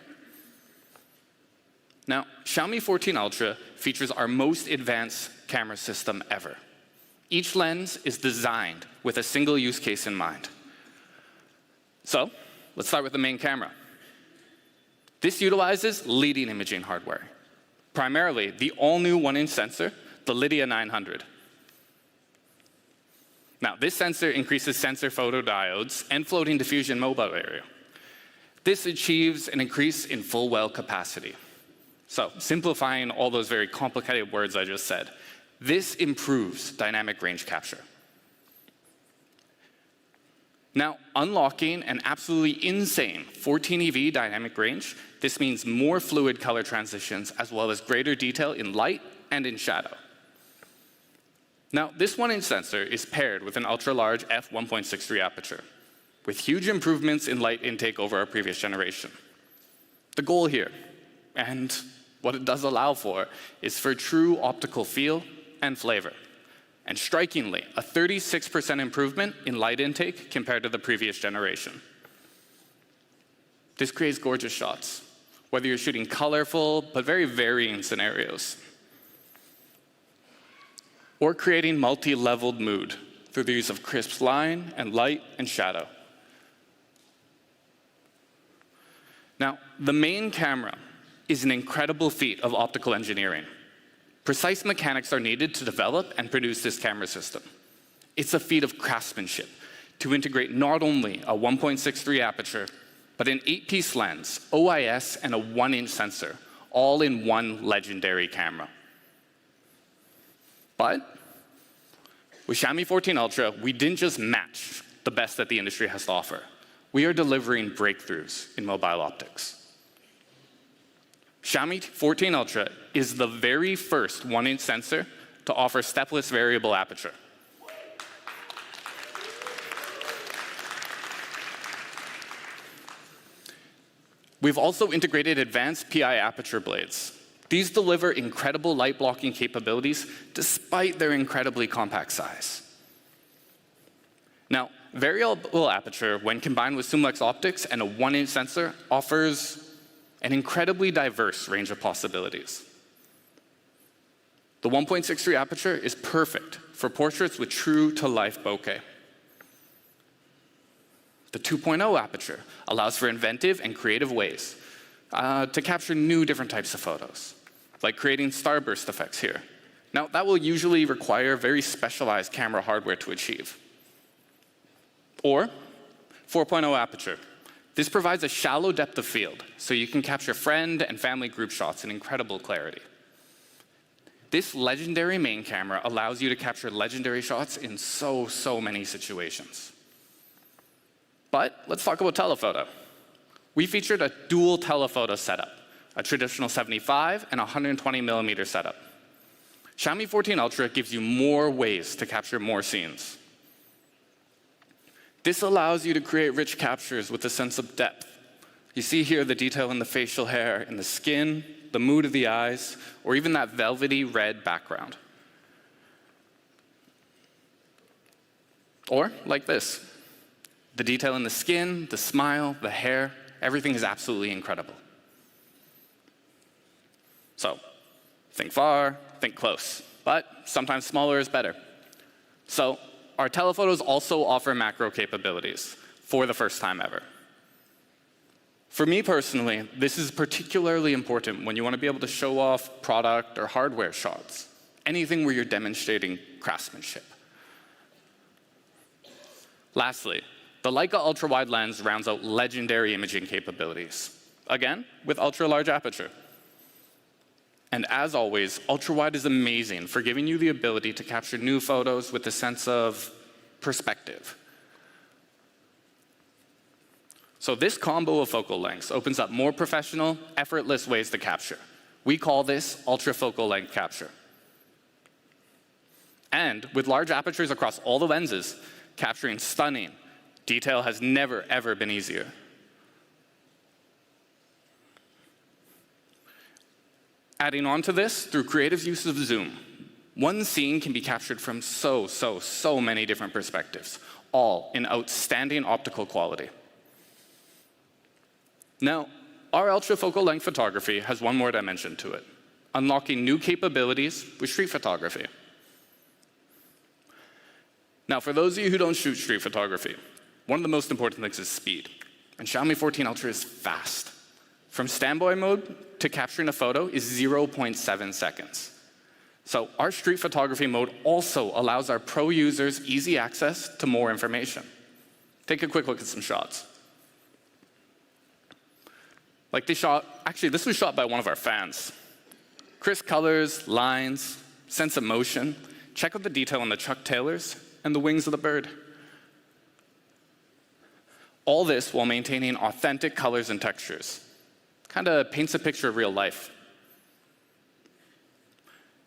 Now, Xiaomi 14 Ultra features our most advanced camera system ever. Each lens is designed with a single use case in mind. So, let's start with the main camera. This utilizes leading imaging hardware, primarily the all-new 1-inch sensor, the Lydia 900. Now, this sensor increases sensor photodiodes and floating diffusion mobile area. This achieves an increase in full well capacity. So, simplifying all those very complicated words I just said, this improves dynamic range capture. Now, unlocking an absolutely insane 14 EV dynamic range, this means more fluid color transitions as well as greater detail in light and in shadow. Now, this 1-inch sensor is paired with an ultra-large f1.63 aperture, with huge improvements in light intake over our previous generation. The goal here, and what it does allow for, is for true optical feel and flavor. And strikingly, a 36% improvement in light intake compared to the previous generation. This creates gorgeous shots, whether you're shooting colorful but very varying scenarios, or creating multi-leveled mood through the use of crisp line and light and shadow. Now, the main camera is an incredible feat of optical engineering. Precise mechanics are needed to develop and produce this camera system. It's a feat of craftsmanship to integrate not only a 1.63 aperture, but an 8-piece lens, OIS, and a 1-inch sensor, all in one legendary camera. But with Xiaomi 14 Ultra, we didn't just match the best that the industry has to offer. We are delivering breakthroughs in mobile optics. Xiaomi 14 Ultra is the very first 1-inch sensor to offer stepless variable aperture. We've also integrated advanced PI aperture blades. These deliver incredible light blocking capabilities despite their incredibly compact size. Now, variable aperture, when combined with Summilux optics and a 1-inch sensor, offers an incredibly diverse range of possibilities. The 1.63 aperture is perfect for portraits with true-to-life bokeh. The 2.0 aperture allows for inventive and creative ways to capture new different types of photos, like creating starburst effects here. Now, that will usually require very specialized camera hardware to achieve. Or 4.0 aperture. This provides a shallow depth of field, so you can capture friend and family group shots in incredible clarity. This legendary main camera allows you to capture legendary shots in so many situations. But let's talk about telephoto. We featured a dual telephoto setup, a traditional 75 and 120 millimeter setup. Xiaomi 14 Ultra gives you more ways to capture more scenes. This allows you to create rich captures with a sense of depth. You see here the detail in the facial hair, in the skin, the mood of the eyes, or even that velvety red background. Or like this. The detail in the skin, the smile, the hair, everything is absolutely incredible. So, think far, think close, but sometimes smaller is better. So, our telephotos also offer macro capabilities for the first time ever. For me personally, this is particularly important when you want to be able to show off product or hardware shots, anything where you're demonstrating craftsmanship. Lastly, the Leica ultra-wide lens rounds out legendary imaging capabilities, again, with ultra-large aperture. And as always, ultra-wide is amazing for giving you the ability to capture new photos with a sense of perspective. So this combo of focal lengths opens up more professional, effortless ways to capture. We call this ultra-focal length capture. And with large apertures across all the lenses, capturing stunning detail has never, ever been easier. Adding on to this, through creative use of zoom, one scene can be captured from so many different perspectives, all in outstanding optical quality. Now, our ultra-focal length photography has one more dimension to it, unlocking new capabilities with street photography. Now, for those of you who don't shoot street photography, one of the most important things is speed. And Xiaomi 14 Ultra is fast. From standby mode to capturing a photo is 0.7 seconds. So our street photography mode also allows our pro users easy access to more information. Take a quick look at some shots. Like this shot, actually this was shot by one of our fans. Crisp colors, lines, sense of motion. Check out the detail on the Chuck Taylors and the wings of the bird. All this while maintaining authentic colors and textures. Kind of paints a picture of real life.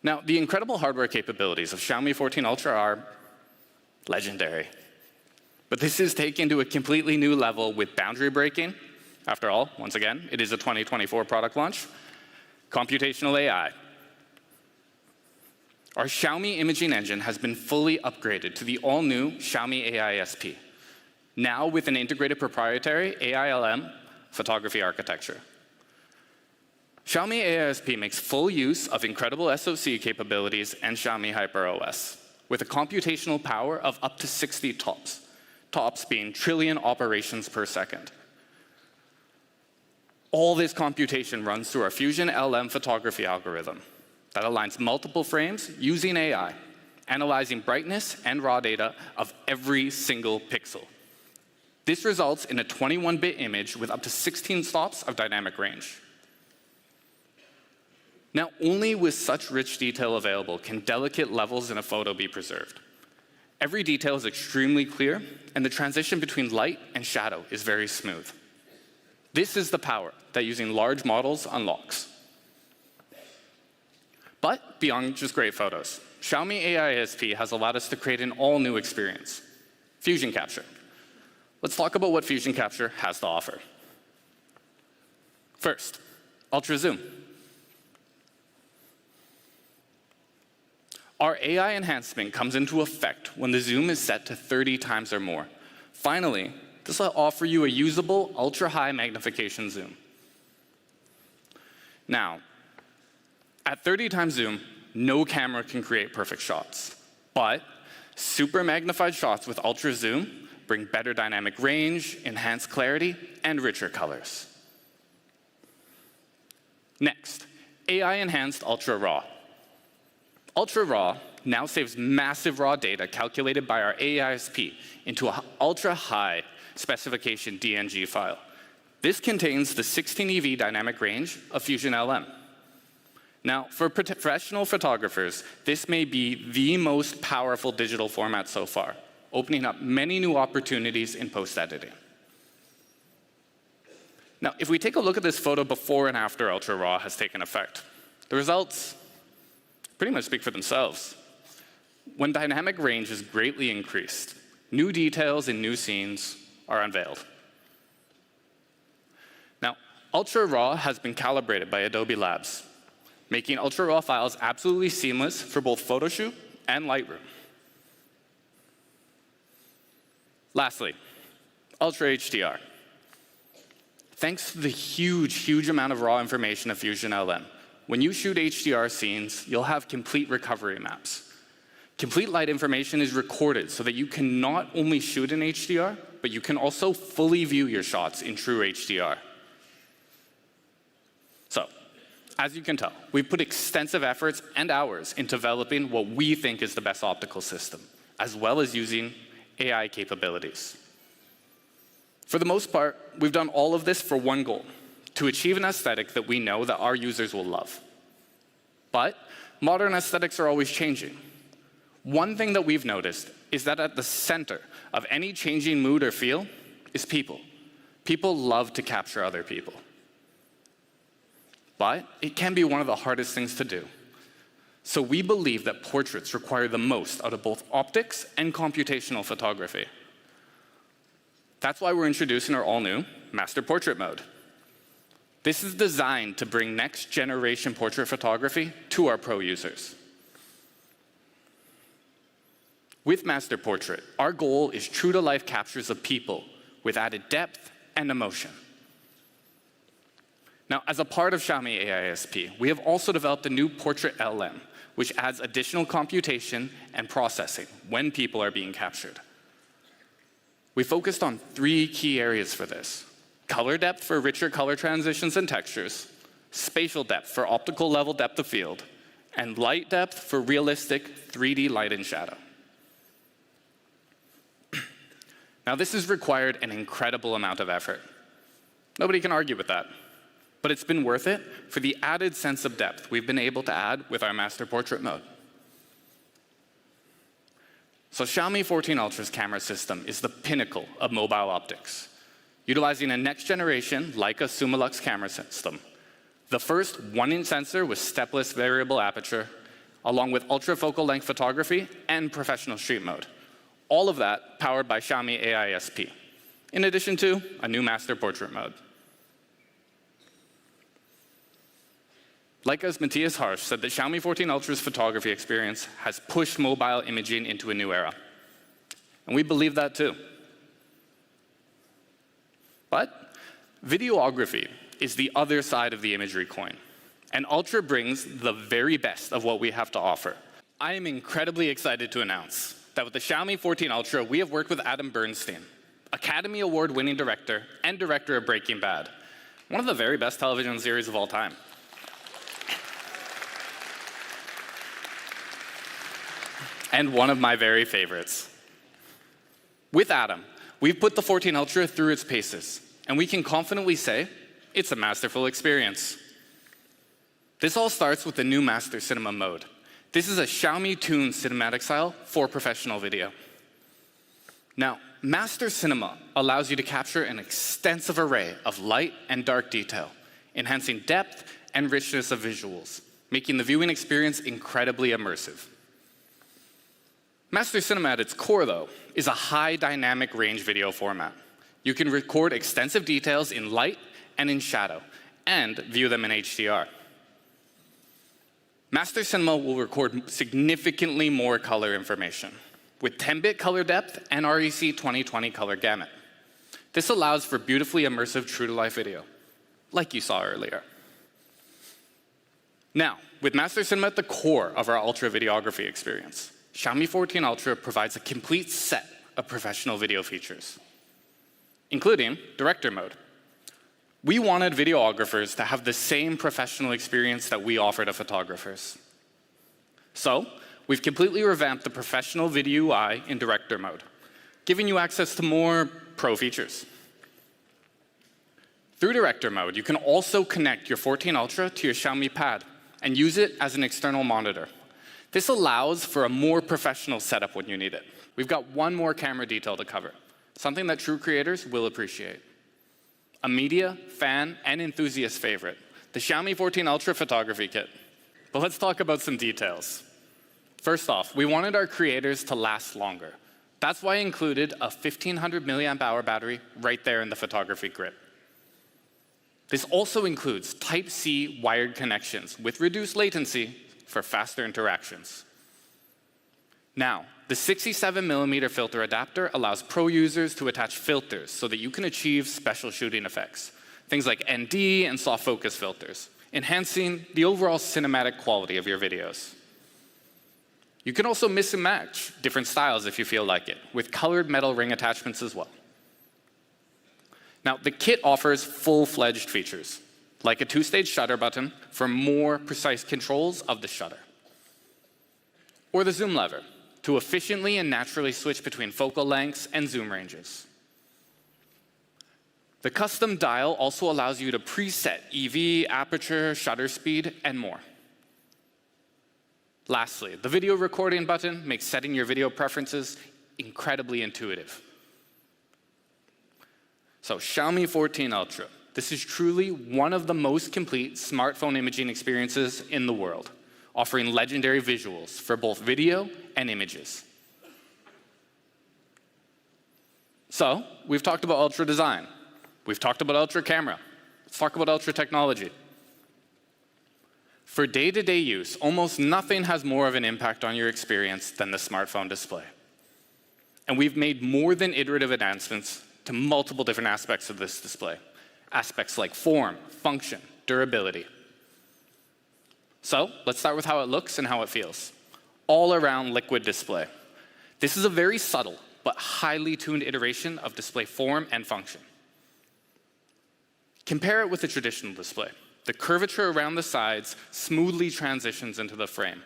Now, the incredible hardware capabilities of Xiaomi 14 Ultra are legendary. But this is taken to a completely new level with boundary breaking. After all, once again, it is a 2024 product launch. Computational AI. Our Xiaomi imaging engine has been fully upgraded to the all-new Xiaomi AISP, now with an integrated proprietary AILM photography architecture. Xiaomi AISP makes full use of incredible SoC capabilities and Xiaomi HyperOS, with a computational power of up to 60 TOPS, TOPS being trillion operations per second. All this computation runs through our Fusion LM photography algorithm that aligns multiple frames using AI, analyzing brightness and raw data of every single pixel. This results in a 21-bit image with up to 16 stops of dynamic range. Now, only with such rich detail available can delicate levels in a photo be preserved. Every detail is extremely clear, and the transition between light and shadow is very smooth. This is the power that using large models unlocks. But beyond just great photos, Xiaomi AISP has allowed us to create an all-new experience, Fusion Capture. Let's talk about what Fusion Capture has to offer. First, Ultra Zoom. Our AI enhancement comes into effect when the zoom is set to 30 times or more. Finally, this will offer you a usable ultra-high magnification zoom. Now, at 30 times zoom, no camera can create perfect shots. But super magnified shots with ultra zoom bring better dynamic range, enhanced clarity, and richer colors. Next, AI-enhanced Ultra RAW. Ultra RAW now saves massive raw data calculated by our AISP into an ultra-high specification DNG file. This contains the 16 EV dynamic range of Fusion LM. Now, for professional photographers, this may be the most powerful digital format so far, opening up many new opportunities in post-editing. Now, if we take a look at this photo before and after Ultra RAW has taken effect, the results pretty much speak for themselves. When dynamic range is greatly increased, new details in new scenes are unveiled. Now, Ultra RAW has been calibrated by Adobe Labs, making Ultra RAW files absolutely seamless for both Photoshoot and Lightroom. Lastly, Ultra HDR. Thanks to the huge amount of raw information of Fusion LM, when you shoot HDR scenes, you'll have complete recovery maps. Complete light information is recorded so that you can not only shoot in HDR, but you can also fully view your shots in true HDR. So, as you can tell, we've put extensive efforts and hours into developing what we think is the best optical system, as well as using AI capabilities. For the most part, we've done all of this for one goal: to achieve an aesthetic that we know that our users will love. But modern aesthetics are always changing. One thing that we've noticed is that at the center of any changing mood or feel is people. People love to capture other people. But it can be one of the hardest things to do. So we believe that portraits require the most out of both optics and computational photography. That's why we're introducing our all-new Master Portrait Mode. This is designed to bring next-generation portrait photography to our pro users. With Master Portrait, our goal is true-to-life captures of people with added depth and emotion. Now, as a part of Xiaomi AISP, we have also developed a new Portrait LM, which adds additional computation and processing when people are being captured. We focused on 3 key areas for this: color depth for richer color transitions and textures, spatial depth for optical level depth of field, and light depth for realistic 3D light and shadow. Now, this has required an incredible amount of effort. Nobody can argue with that. But it's been worth it for the added sense of depth we've been able to add with our Master Portrait Mode. So Xiaomi 14 Ultra's camera system is the pinnacle of mobile optics, utilizing a next-generation Leica Summilux camera system, the first 1-inch sensor with stepless variable aperture, along with ultra-focal length photography and professional street mode. All of that powered by Xiaomi AISP, in addition to a new Master Portrait Mode. Leica's Matthias Harsch said that Xiaomi 14 Ultra's photography experience has pushed mobile imaging into a new era. And we believe that too. But videography is the other side of the imagery coin. And Ultra brings the very best of what we have to offer. I am incredibly excited to announce that with the Xiaomi 14 Ultra, we have worked with Adam Bernstein, Academy Award-winning director and director of Breaking Bad, one of the very best television series of all time. And one of my very favorites. With Adam, we've put the 14 Ultra through its paces, and we can confidently say it's a masterful experience. This all starts with the new Master Cinema mode. This is a Xiaomi-tuned cinematic style for professional video. Now, Master Cinema allows you to capture an extensive array of light and dark detail, enhancing depth and richness of visuals, making the viewing experience incredibly immersive. Master Cinema at its core, though, is a high dynamic range video format. You can record extensive details in light and in shadow, and view them in HDR. Master Cinema will record significantly more color information, with 10-bit color depth and REC 2020 color gamut. This allows for beautifully immersive true-to-life video, like you saw earlier. Now, with Master Cinema at the core of our Ultra videography experience, Xiaomi 14 Ultra provides a complete set of professional video features, including director mode. We wanted videographers to have the same professional experience that we offer to photographers. So we've completely revamped the professional video UI in director mode, giving you access to more pro features. Through director mode, you can also connect your 14 Ultra to your Xiaomi Pad and use it as an external monitor. This allows for a more professional setup when you need it. We've got one more camera detail to cover, something that true creators will appreciate. A media, fan, and enthusiast favorite, the Xiaomi 14 Ultra photography kit. But let's talk about some details. First off, we wanted our creators to last longer. That's why I included a 1500 milliamp hour battery right there in the photography grip. This also includes Type-C wired connections with reduced latency for faster interactions. Now, the 67mm filter adapter allows pro users to attach filters so that you can achieve special shooting effects, things like ND and soft focus filters, enhancing the overall cinematic quality of your videos. You can also mix and match different styles if you feel like it, with colored metal ring attachments as well. Now, the kit offers full-fledged features, like a two-stage shutter button for more precise controls of the shutter, or the zoom lever to efficiently and naturally switch between focal lengths and zoom ranges. The custom dial also allows you to preset EV, aperture, shutter speed, and more. Lastly, the video recording button makes setting your video preferences incredibly intuitive. So Xiaomi 14 Ultra. This is truly one of the most complete smartphone imaging experiences in the world, offering legendary visuals for both video and images. So we've talked about Ultra design. We've talked about Ultra camera. Let's talk about Ultra technology. For day-to-day use, almost nothing has more of an impact on your experience than the smartphone display. And we've made more than iterative advancements to multiple different aspects of this display. Aspects like form, function, durability. So let's start with how it looks and how it feels. All-around liquid display. This is a very subtle but highly tuned iteration of display form and function. Compare it with a traditional display. The curvature around the sides smoothly transitions into the frame.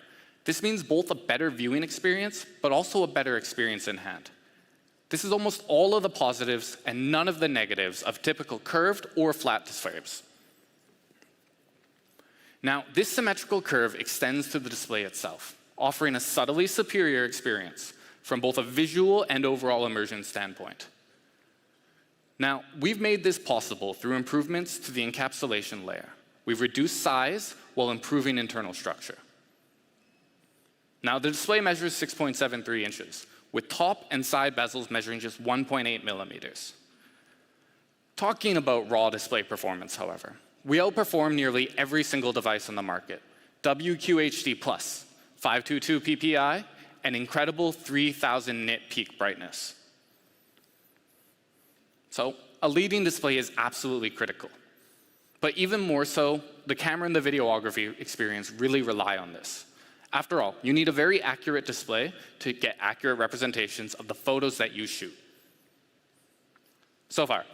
This means both a better viewing experience, but also a better experience in hand. This is almost all of the positives and none of the negatives of typical curved or flat displays. Now, this symmetrical curve extends to the display itself, offering a subtly superior experience from both a visual and overall immersion standpoint. Now, we've made this possible through improvements to the encapsulation layer. We've reduced size while improving internal structure. Now, the display measures 6.73 inches, with top and side bezels measuring just 1.8 millimeters. Talking about raw display performance, however, we outperform nearly every single device on the market. WQHD+, 522 ppi, and incredible 3000 nit peak brightness. So, a leading display is absolutely critical. But even more so, the camera and the videography experience really rely on this. After all, you need a very accurate display to get accurate representations of the photos that you shoot. So far,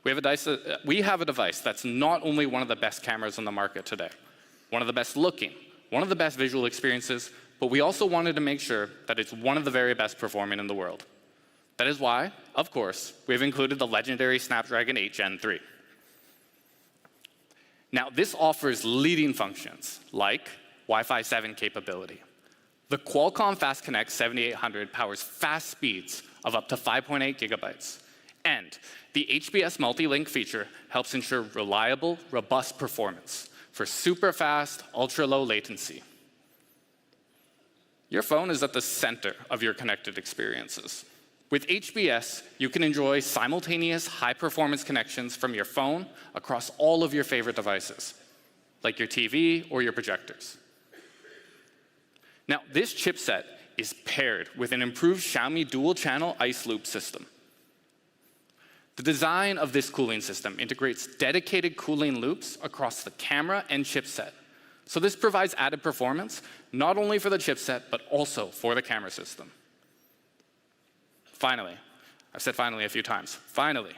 we have a device that's not only one of the best cameras on the market today, one of the best looking, one of the best visual experiences, but we also wanted to make sure that it's one of the very best performing in the world. That is why, of course, we've included the legendary Snapdragon 8 Gen 3. Now, this offers leading functions like Wi-Fi 7 capability. The Qualcomm Fast Connect 7800 powers fast speeds of up to 5.8 gigabytes. And the HBS multi-link feature helps ensure reliable, robust performance for super fast, ultra-low latency. Your phone is at the center of your connected experiences. With HBS, you can enjoy simultaneous high-performance connections from your phone across all of your favorite devices, like your TV or your projectors. Now, this chipset is paired with an improved Xiaomi dual-channel ICE loop system. The design of this cooling system integrates dedicated cooling loops across the camera and chipset. So this provides added performance, not only for the chipset, but also for the camera system. finally, I've said finally a few times, finally,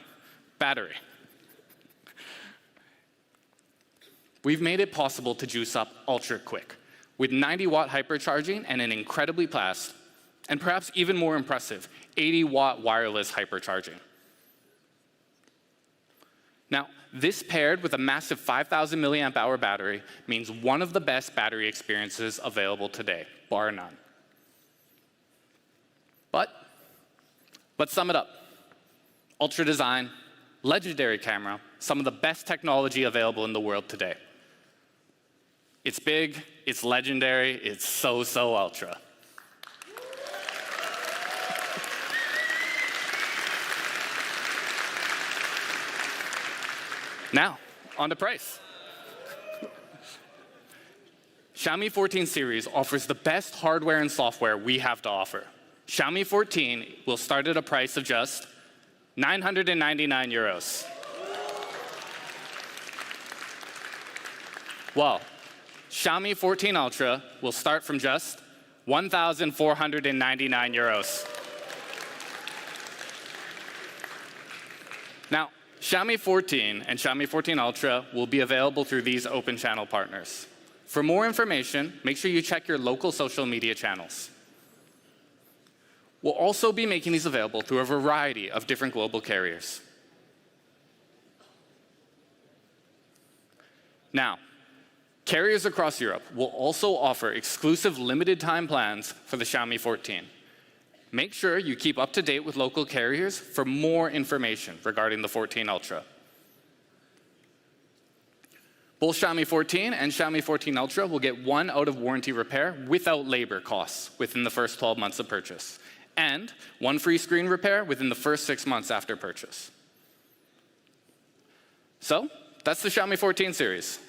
battery. We've made it possible to juice up ultra quick with 90-watt hypercharging and an incredibly fast, and perhaps even more impressive, 80-watt wireless hypercharging. Now, this paired with a massive 5,000 milliamp hour battery means one of the best battery experiences available today, bar none. But let's sum it up. Ultra design, legendary camera, some of the best technology available in the world today. It's big, it's legendary, it's so ultra. Now, on to price. Xiaomi 14 series offers the best hardware and software we have to offer. Xiaomi 14 will start at a price of just 999 euros. Well, Xiaomi 14 Ultra will start from just 1,499 euros. Now, Xiaomi 14 and Xiaomi 14 Ultra will be available through these open channel partners. For more information, make sure you check your local social media channels. We'll also be making these available through a variety of different global carriers. Now, carriers across Europe will also offer exclusive limited time plans for the Xiaomi 14. Make sure you keep up to date with local carriers for more information regarding the 14 Ultra. Both Xiaomi 14 and Xiaomi 14 Ultra will get 1 out-of-warranty repair without labor costs within the first 12 months of purchase, and 1 free screen repair within the first 6 months after purchase. So, that's the Xiaomi 14 series.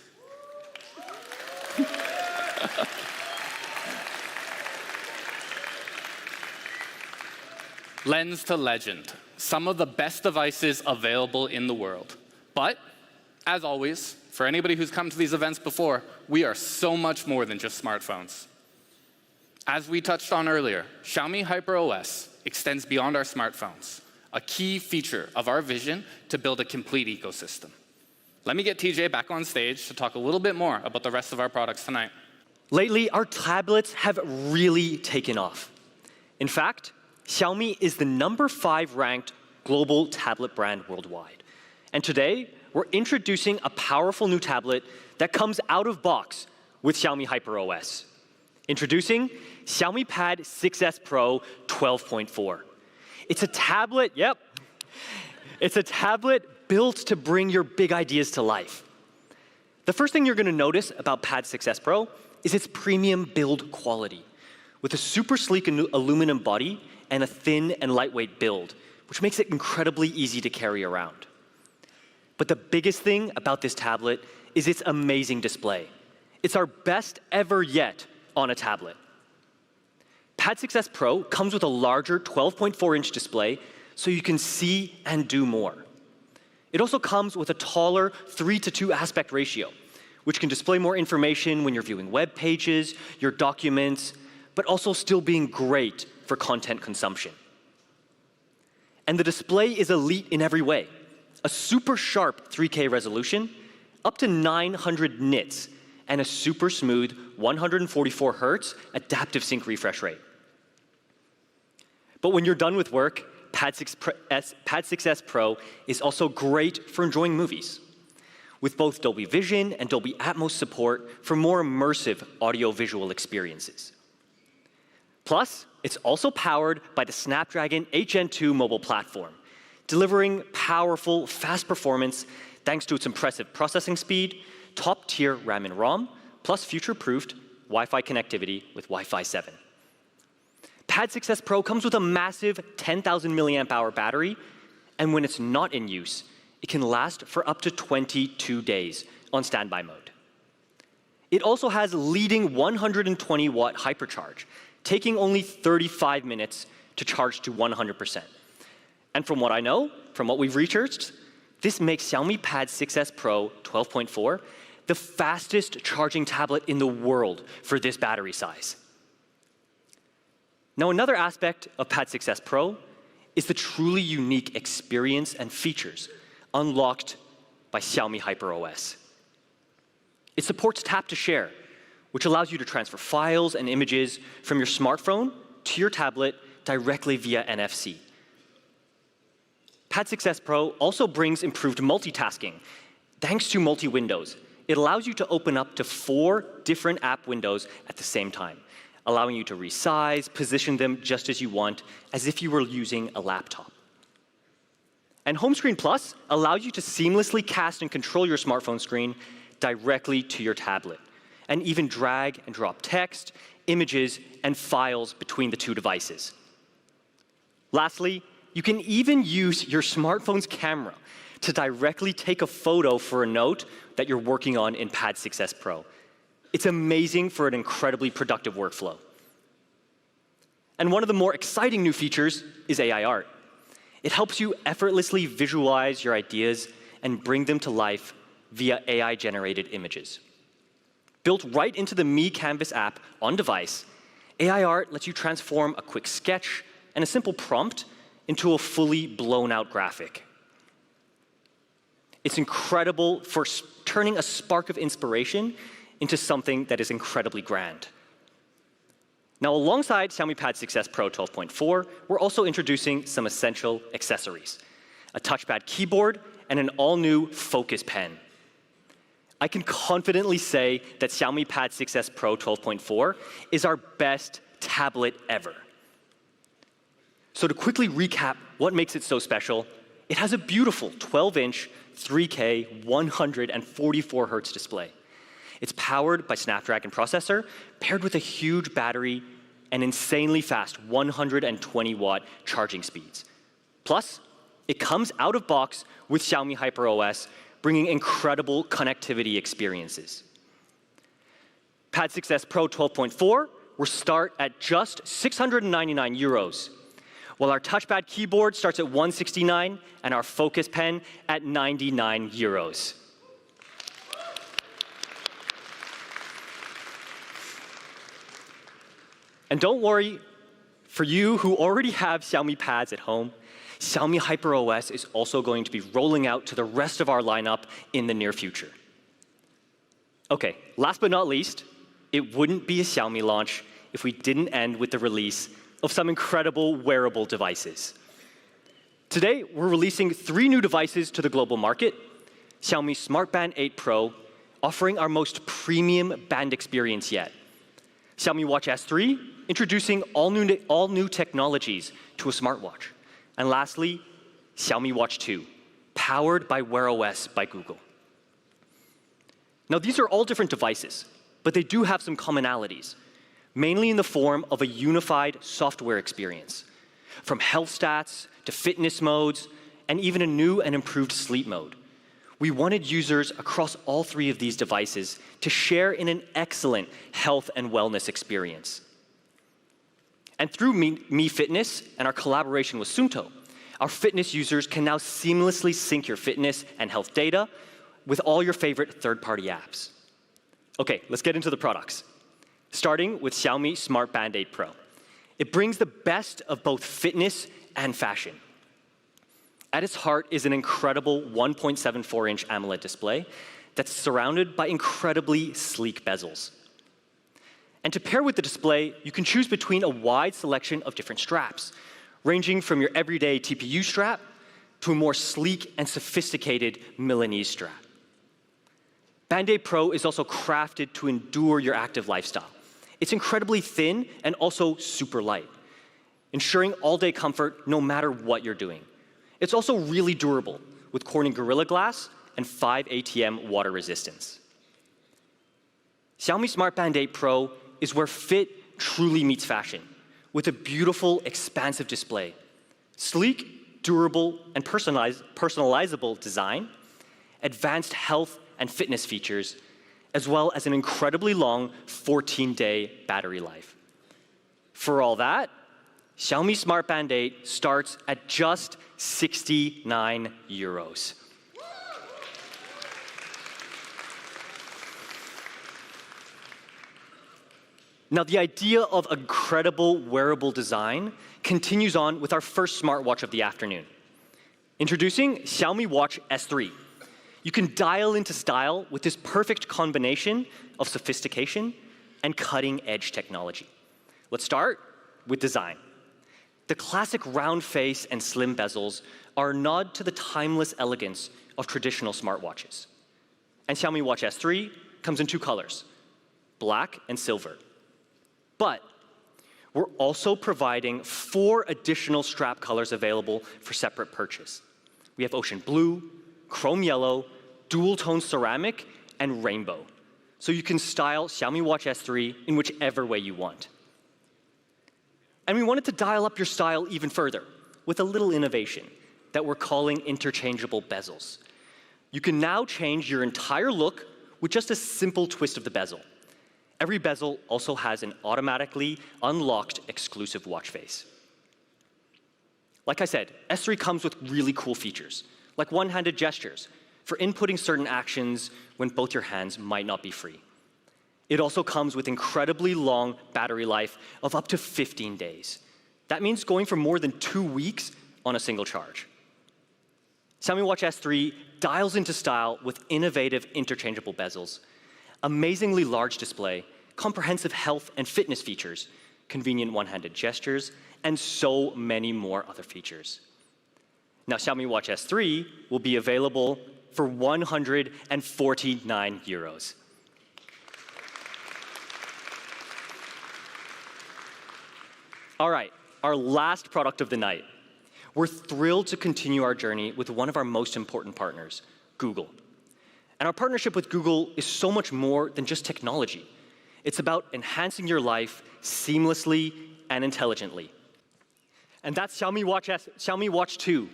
Lens to legend, some of the best devices available in the world. But, as always, for anybody who's come to these events before, we are so much more than just smartphones. As we touched on earlier, Xiaomi HyperOS extends beyond our smartphones, a key feature of our vision to build a complete ecosystem. Let me get TJ back on stage to talk a little bit more about the rest of our products tonight. Lately, our tablets have really taken off. In fact, Xiaomi is the #5 ranked global tablet brand worldwide. And today, we're introducing a powerful new tablet that comes out of box with Xiaomi HyperOS. Introducing Xiaomi Pad 6s Pro 12.4. It's a tablet, it's a tablet built to bring your big ideas to life. The first thing you're going to notice about Pad 6s Pro is its premium build quality, with a super sleek aluminum body and a thin and lightweight build, which makes it incredibly easy to carry around. But the biggest thing about this tablet is its amazing display. It's our best ever yet on a tablet. Pad 6s Pro comes with a larger 12.4-inch display so you can see and do more. It also comes with a taller 3:2 aspect ratio, which can display more information when you're viewing web pages, your documents, but also still being great for content consumption. And the display is elite in every way. A super sharp 3K resolution, up to 900 nits, and a super smooth 144 Hz adaptive sync refresh rate. But when you're done with work, Pad 6s Pro is also great for enjoying movies, with both Dolby Vision and Dolby Atmos support for more immersive audio-visual experiences. Plus, it's also powered by the Snapdragon 8 Gen 2 mobile platform, delivering powerful, fast performance thanks to its impressive processing speed, top-tier RAM and ROM, plus future-proofed Wi-Fi connectivity with Wi-Fi 7. Pad 6s Pro comes with a massive 10,000 milliamp hour battery, and when it's not in use, it can last for up to 22 days on standby mode. It also has leading 120-watt hypercharge, taking only 35 minutes to charge to 100%. And from what I know, from what we've researched, this makes Xiaomi Pad 6s Pro 12.4 the fastest charging tablet in the world for this battery size. Now, another aspect of Pad 6s Pro is the truly unique experience and features unlocked by Xiaomi HyperOS. It supports tap to share, which allows you to transfer files and images from your smartphone to your tablet directly via NFC. Pad 6s Pro also brings improved multitasking. Thanks to multi-windows, it allows you to open up to 4 different app windows at the same time, allowing you to resize, position them just as you want, as if you were using a laptop. And Home Screen Plus allows you to seamlessly cast and control your smartphone screen directly to your tablet, and even drag and drop text, images, and files between the 2 devices. Lastly, you can even use your smartphone's camera to directly take a photo for a note that you're working on in Pad 6s Pro. It's amazing for an incredibly productive workflow. And one of the more exciting new features is AI Art. It helps you effortlessly visualize your ideas and bring them to life via AI-generated images. Built right into the Mi Canvas app on device, AI Art lets you transform a quick sketch and a simple prompt into a fully blown-out graphic. It's incredible for turning a spark of inspiration into something that is incredibly grand. Now, alongside Xiaomi Pad 6s Pro 12.4, we're also introducing some essential accessories: a touchpad keyboard and an all-new Focus pen. I can confidently say that Xiaomi Pad 6s Pro 12.4 is our best tablet ever. So to quickly recap what makes it so special, it has a beautiful 12-inch, 3K, 144 Hz display. It's powered by Snapdragon processor, paired with a huge battery and insanely fast 120-watt charging speeds. Plus, it comes out of box with Xiaomi HyperOS, bringing incredible connectivity experiences. Pad 6s Pro 12.4 will start at just €699, while our touchpad keyboard starts at €169 and our Focus pen at €99. And don't worry, for you who already have Xiaomi pads at home, Xiaomi HyperOS is also going to be rolling out to the rest of our lineup in the near future. Okay, last but not least, it wouldn't be a Xiaomi launch if we didn't end with the release of some incredible wearable devices. Today, we're releasing 3 new devices to the global market: Xiaomi Smart Band 8 Pro, offering our most premium band experience yet; Xiaomi Watch S3, introducing all new technologies to a smartwatch; and lastly, Xiaomi Watch 2, powered by Wear OS by Google. Now, these are all different devices, but they do have some commonalities, mainly in the form of a unified software experience, from health stats to fitness modes, and even a new and improved sleep mode. We wanted users across all 3 of these devices to share in an excellent health and wellness experience. And through Mi Fitness and our collaboration with Suunto, our fitness users can now seamlessly sync your fitness and health data with all your favorite third-party apps. Okay, let's get into the products. Starting with Xiaomi Smart Band 8 Pro. It brings the best of both fitness and fashion. At its heart is an incredible 1.74-inch AMOLED display that's surrounded by incredibly sleek bezels. And to pair with the display, you can choose between a wide selection of different straps, ranging from your everyday TPU strap to a more sleek and sophisticated Milanese strap. Band 8 Pro is also crafted to endure your active lifestyle. It's incredibly thin and also super light, ensuring all-day comfort no matter what you're doing. It's also really durable, with Corning Gorilla Glass and 5 ATM water resistance. Xiaomi Smart Band 8 Pro is where fit truly meets fashion, with a beautiful, expansive display, sleek, durable, and personalizable design, advanced health and fitness features, as well as an incredibly long 14-day battery life. For all that, Xiaomi Smart Band 8 starts at just €69. Now, the idea of incredible wearable design continues on with our first smartwatch of the afternoon. Introducing Xiaomi Watch S3. You can dial into style with this perfect combination of sophistication and cutting-edge technology. Let's start with design. The classic round face and slim bezels are a nod to the timeless elegance of traditional smartwatches. And Xiaomi Watch S3 comes in two colors, black and silver. But we're also providing 4 additional strap colors available for separate purchase. We have ocean blue, chrome yellow, dual-tone ceramic, and rainbow. So you can style Xiaomi Watch S3 in whichever way you want. And we wanted to dial up your style even further with a little innovation that we're calling interchangeable bezels. You can now change your entire look with just a simple twist of the bezel. Every bezel also has an automatically unlocked exclusive watch face. Like I said, S3 comes with really cool features, like one-handed gestures for inputting certain actions when both your hands might not be free. It also comes with incredibly long battery life of up to 15 days. That means going for more than 2 weeks on a single charge. Xiaomi Watch S3 dials into style with innovative interchangeable bezels, amazingly large display, comprehensive health and fitness features, convenient one-handed gestures, and so many more other features. Now, Xiaomi Watch S3 will be available for 149 euros. All right, our last product of the night. We're thrilled to continue our journey with one of our most important partners, Google. And our partnership with Google is so much more than just technology. It's about enhancing your life seamlessly and intelligently. And that's Xiaomi Watch 2.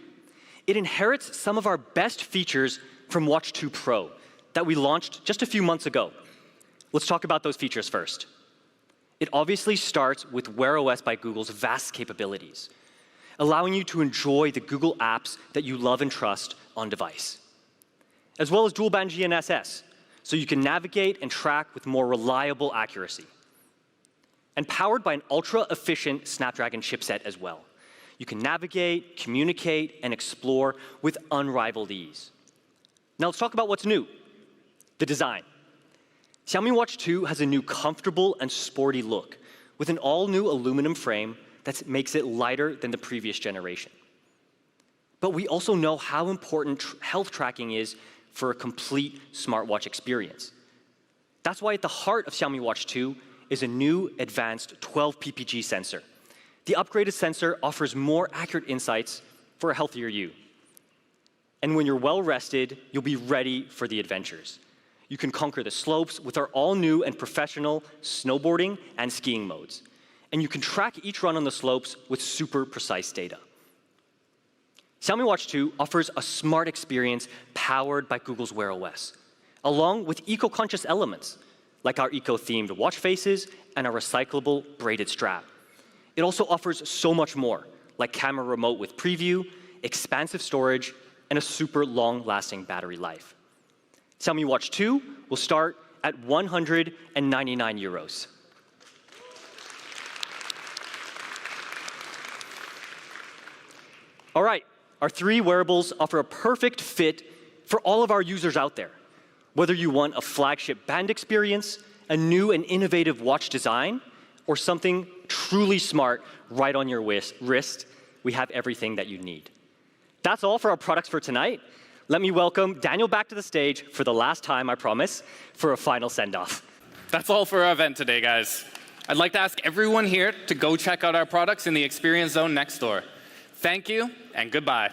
It inherits some of our best features from Watch 2 Pro that we launched just a few months ago. Let's talk about those features first. It obviously starts with Wear OS by Google's vast capabilities, allowing you to enjoy the Google apps that you love and trust on device, as well as dual-band GNSS, so you can navigate and track with more reliable accuracy. And powered by an ultra-efficient Snapdragon chipset as well. You can navigate, communicate, and explore with unrivaled ease. Now let's talk about what's new, the design. Xiaomi Watch 2 has a new comfortable and sporty look with an all-new aluminum frame that makes it lighter than the previous generation. But we also know how important health tracking is for a complete smartwatch experience. That's why at the heart of Xiaomi Watch 2 is a new advanced 12 ppg sensor. The upgraded sensor offers more accurate insights for a healthier you. And when you're well rested, you'll be ready for the adventures. You can conquer the slopes with our all-new and professional snowboarding and skiing modes. And you can track each run on the slopes with super precise data. Xiaomi Watch 2 offers a smart experience powered by Google's Wear OS, along with eco-conscious elements, like our eco-themed watch faces and our recyclable braided strap. It also offers so much more, like camera remote with preview, expansive storage, and a super long-lasting battery life. Xiaomi Watch 2 will start at 199 euros. All right, our 3 wearables offer a perfect fit for all of our users out there. Whether you want a flagship band experience, a new and innovative watch design, or something truly smart right on your wrist, we have everything that you need. That's all for our products for tonight. Let me welcome Daniel back to the stage for the last time, I promise, for a final send-off. That's all for our event today, guys. I'd like to ask everyone here to go check out our products in the Experience Zone next door. Thank you, and goodbye.